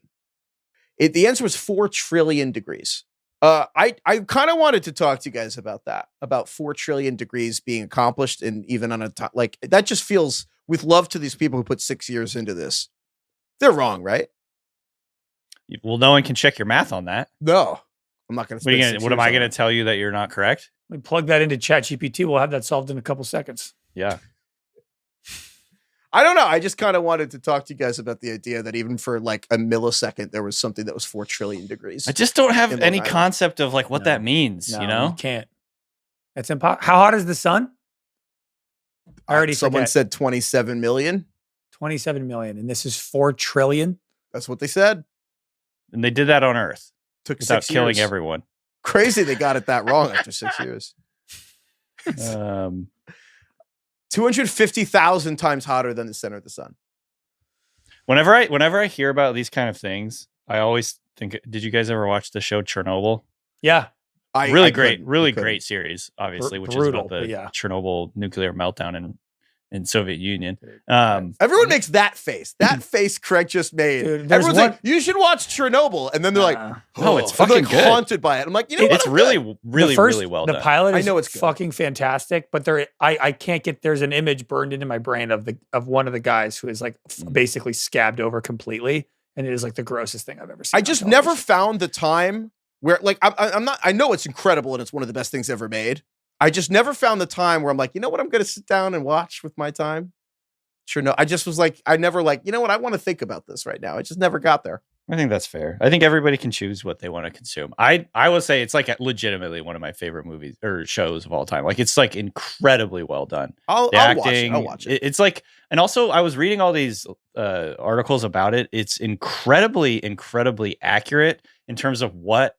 The answer was 4 trillion degrees. I kind of wanted to talk to you guys about that, about 4 trillion degrees being accomplished, and even on a time like that just feels, with love to these people who put 6 years into this, they're wrong, right? Well, no one can check your math on that. No, I'm not going to. What am I going to tell you that you're not correct? We plug that into ChatGPT. We'll have that solved in a couple seconds. Yeah. I don't know. I just kind of wanted to talk to you guys about the idea that even for like a millisecond, there was something that was 4 trillion degrees. I just don't have any concept of like what that means. No, you know, you can't. That's impossible. How hot is the sun? I already someone forget. said 27 million. 27 million, and this is 4 trillion. That's what they said. and they did that on Earth Took without 6 killing years. everyone. Crazy they got it that wrong after 6 years. 250,000 times hotter than the center of the sun. Whenever I hear about these kind of things, I always think, did you guys ever watch the show Chernobyl? Yeah. Really great series, obviously, which brutal, is about the yeah. Chernobyl nuclear meltdown in Soviet Union. Everyone makes that face. That face Craig just made. Dude, everyone's like, you should watch Chernobyl. And then they're like, no, it's fucking like good. Haunted by it. I'm like, you know what? It's really well done. The pilot is I know it's good. fucking fantastic, but I can't get, there's an image burned into my brain of one of the guys who is like basically scabbed over completely. And it is like the grossest thing I've ever seen. I just never found the time where, like, I'm not, I know it's incredible and it's one of the best things ever made. I just never found the time where I'm like, you know what, I'm going to sit down and watch with my time. Sure. No, I just was like, I never like, you know what, I want to think about this right now. I just never got there. I think that's fair. I think everybody can choose what they want to consume. I will say it's like legitimately one of my favorite movies or shows of all time. Like it's like incredibly well done. I'll watch it. It's like, and also I was reading all these articles about it. It's incredibly accurate in terms of what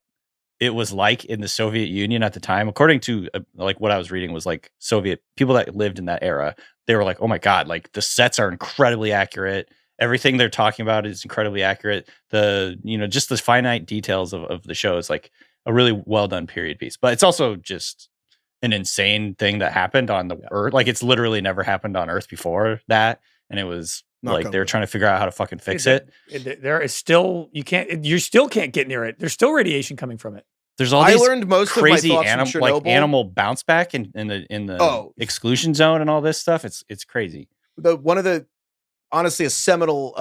it was like in the Soviet Union at the time. According to like what I was reading was like Soviet people that lived in that era. They were like, oh my God, like the sets are incredibly accurate. Everything they're talking about is incredibly accurate. Just the finite details of the show is like a really well done period piece. But it's also just an insane thing that happened on the Earth. Like it's literally never happened on Earth before that. And it was like they were trying to figure out how to fucking fix it. There is still, you still can't get near it. There's still radiation coming from it. The's all these learned most crazy of my thoughts from Chernobyl. animal bounce back in the exclusion zone and all this stuff. It's crazy. Honestly, a seminal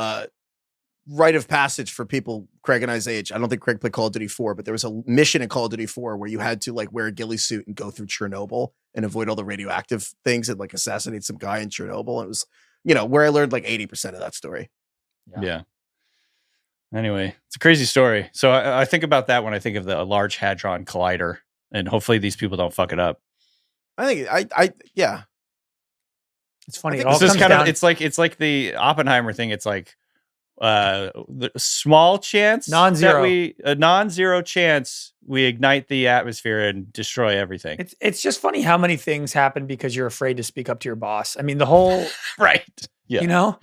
rite of passage for people Craig and I's age. I don't think Craig played Call of Duty 4, but there was a mission in Call of Duty 4 where you had to like wear a ghillie suit and go through Chernobyl and avoid all the radioactive things and like assassinate some guy in Chernobyl. It was, where I learned like 80% of that story. Yeah. Anyway, it's a crazy story. So I think about that when I think of the Large Hadron Collider, and hopefully these people don't fuck it up. I think yeah. It's funny. It's like the Oppenheimer thing. It's like the small chance, a non-zero chance we ignite the atmosphere and destroy everything. It's just funny how many things happen because you're afraid to speak up to your boss. I mean, the whole right. Yeah.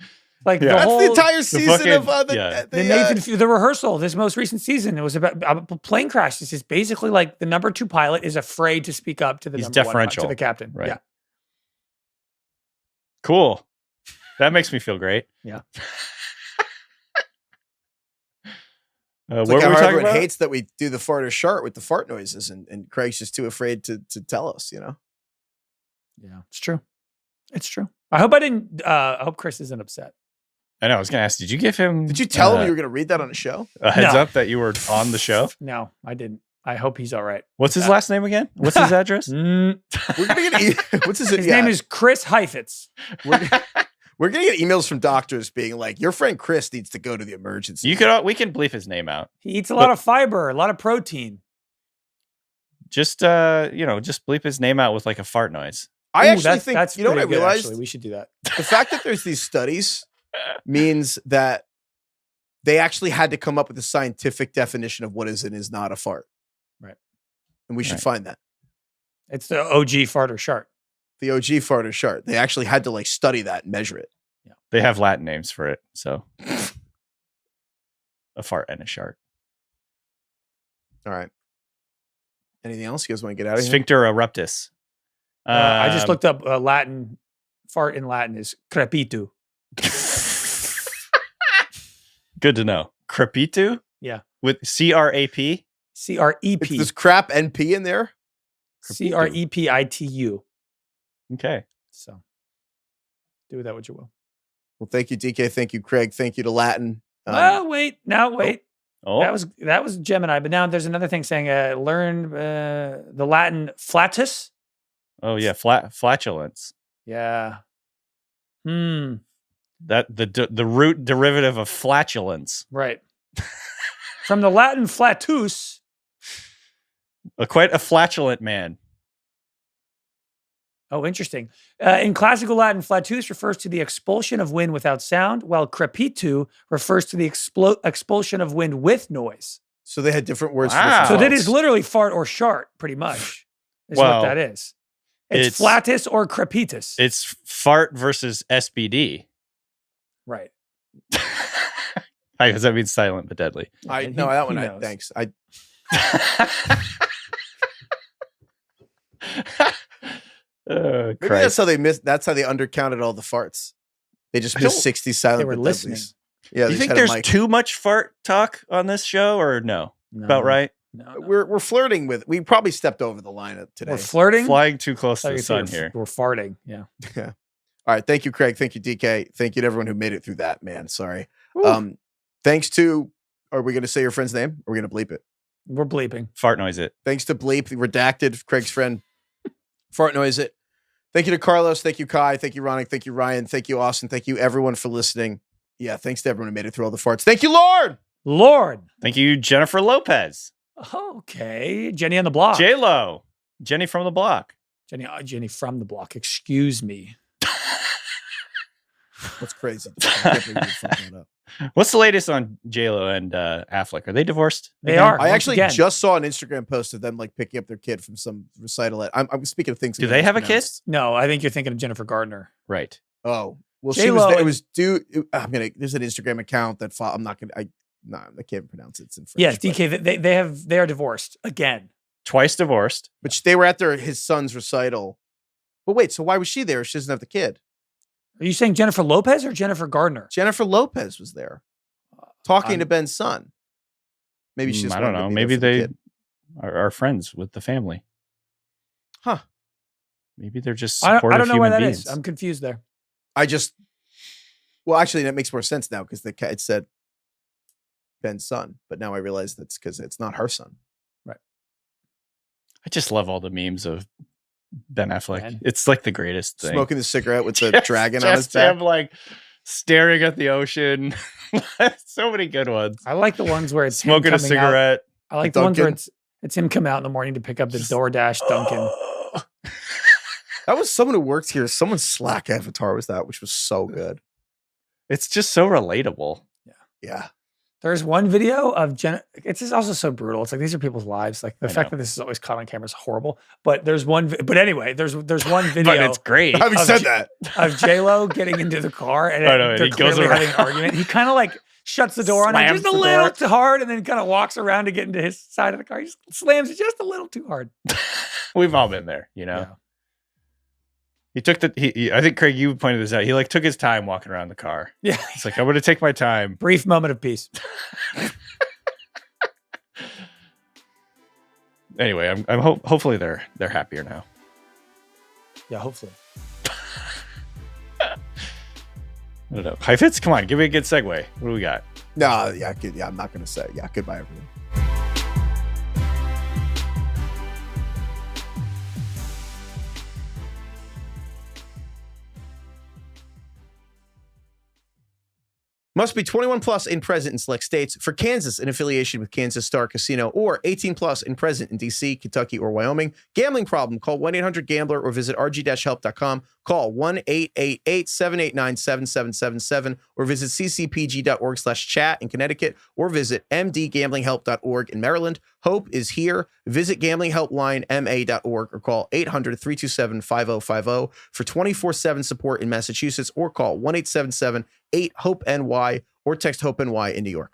Like that's the entire season of the rehearsal. This most recent season, it was about a plane crash. This is basically like the number 2 pilot is afraid to speak up to the number 1 to the captain. Right. Yeah. Cool. That makes me feel great. Yeah. It's like how everyone hates that we do the fart or shart with the fart noises, and Craig's just too afraid to tell us. Yeah, it's true. It's true. I hope Chris isn't upset. I know. I was going to ask, did you give him? Did you tell him you were going to read that on a show? A heads up that you were on the show? No, I didn't. I hope he's all right. What's his last name again? What's his address? We're gonna get his name is Chris Heifetz. We're gonna get emails from doctors being like, "Your friend Chris needs to go to the emergency." We can bleep his name out. He eats a lot of fiber, a lot of protein. Just just bleep his name out with like a fart noise. I actually think that's what I realized. Actually, we should do that. The fact that there's these studies means that they actually had to come up with a scientific definition of what is and is not a fart. Right. And we should find that. It's the OG fart or shart. The OG fart or shart. They actually had to like study that and measure it. Yeah. They have Latin names for it. So a fart and a shart. All right. Anything else you guys want to get out of here? Sphincter eruptus. I just looked up Latin. Fart in Latin is crepitu. Good to know. Crepitu? Yeah. With C-R-A-P? C-R-E-P. There's crap NP in there? C-R-E-P-I-T-U. Okay. So do with that what you will. Well, thank you, DK. Thank you, Craig. Thank you to Latin. Wait. Oh. That was Gemini, but now there's another thing saying learn the Latin flatus. Oh yeah, flatulence. Yeah. That the root derivative of flatulence. Right. From the Latin flatus. Quite a flatulent man. Oh, interesting. In classical Latin, flatus refers to the expulsion of wind without sound, while crepitu refers to the expulsion of wind with noise. So they had different words. Wow. For So that farts. is literally fart or shart, pretty much. Is Well, what that is. It's flatus or crepitus. It's fart versus SBD. Right. I guess that means silent but deadly. No, that one. knows. Thanks. Maybe that's how they missed. That's how they undercounted all the farts. They just missed 60 silent. They were but listening. deadlies. Yeah. You think there's too much fart talk on this show or no? About right? No. We're flirting with. We probably stepped over the line today. We're flirting. Flying too close to the sun here. We're farting. Yeah. Yeah. All right. Thank you, Craig. Thank you, DK. Thank you to everyone who made it through that. Man, sorry. Woo. Thanks to. Are we going to say your friend's name? Or are we going to bleep it? We're bleeping. Fart noise it. Thanks to bleep redacted Craig's friend. Fart noise it. Thank you to Carlos. Thank you, Kai. Thank you, Ronak. Thank you, Ryan. Thank you, Austin. Thank you, everyone, for listening. Yeah. Thanks to everyone who made it through all the farts. Thank you, Lord. Thank you, Jennifer Lopez. Okay. Jenny on the block. J-Lo. Jenny from the block. Jenny from the block. Excuse me. That's crazy. I can't believe you fucked that up. What's the latest on J-Lo and Affleck? Are they divorced? They are. I once actually again. just saw an Instagram post of them like picking up their kid from some recital. I'm speaking of things. Do they have a kid? No, I think you're thinking of Jennifer Gardner. Right. Oh, well, J-Lo it was due. There's an Instagram account that I'm not gonna. I can't pronounce it. It's in French. Yes, but- DK. They are divorced again. Twice divorced. But they were at his son's recital. But wait, so why was she there? She doesn't have the kid. Are you saying Jennifer Lopez or Jennifer Gardner? Jennifer Lopez was there, talking to Ben's son. Maybe she's. I don't know. Maybe they are friends with the family. Huh. Maybe they're just I supportive don't know why human that beings. is. I'm confused there. Well, actually, that makes more sense now because it said Ben's son, but now I realize that's because it's not her son. Right. I just love all the memes of Ben Affleck. Ben. It's like the greatest thing. Smoking the cigarette with the dragon on his Just back. him like staring at the ocean. So many good ones. I like the ones where it's him Smoking a coming cigarette. Out. I like the ones where Duncan. it's him come out in the morning to pick up the DoorDash Duncan. That was someone who worked here. Someone's Slack avatar was that, which was so good. It's just so relatable. Yeah. There's one video of It's just also so brutal. It's like these are people's lives. Like the I fact know. that this is always caught on camera is horrible. But there's one. But anyway, there's one But video it's great. Having said that, of J-Lo getting into the car and I know, and they're he goes clearly having an around. argument. He kind of like shuts the door on him Slams just a the little door. too hard, and then kind of walks around to get into his side of the car. He just slams it just a little too hard. We've all been there, you know. Yeah. He took I think Craig, you pointed this out. He like took his time walking around the car. Yeah. It's like I'm going to take my time. Brief moment of peace. Anyway, I'm hopefully they're happier now. Yeah, hopefully. I don't know. Heifetz, come on, give me a good segue. What do we got? no, yeah, I'm not going to say. Yeah, goodbye, everyone. Must be 21 plus and present in select states. For Kansas, in affiliation with Kansas Star Casino, or 18 plus and present in D.C., Kentucky, or Wyoming. Gambling problem? Call 1-800-GAMBLER or visit rg-help.com. Call 1-888-789-7777 or visit ccpg.org/chat in Connecticut or visit mdgamblinghelp.org in Maryland. Hope is here. Visit gamblinghelplinema.org or call 800-327-5050 for 24/7 support in Massachusetts or call 1-877-8-HOPE-NY or text HOPE-NY in New York.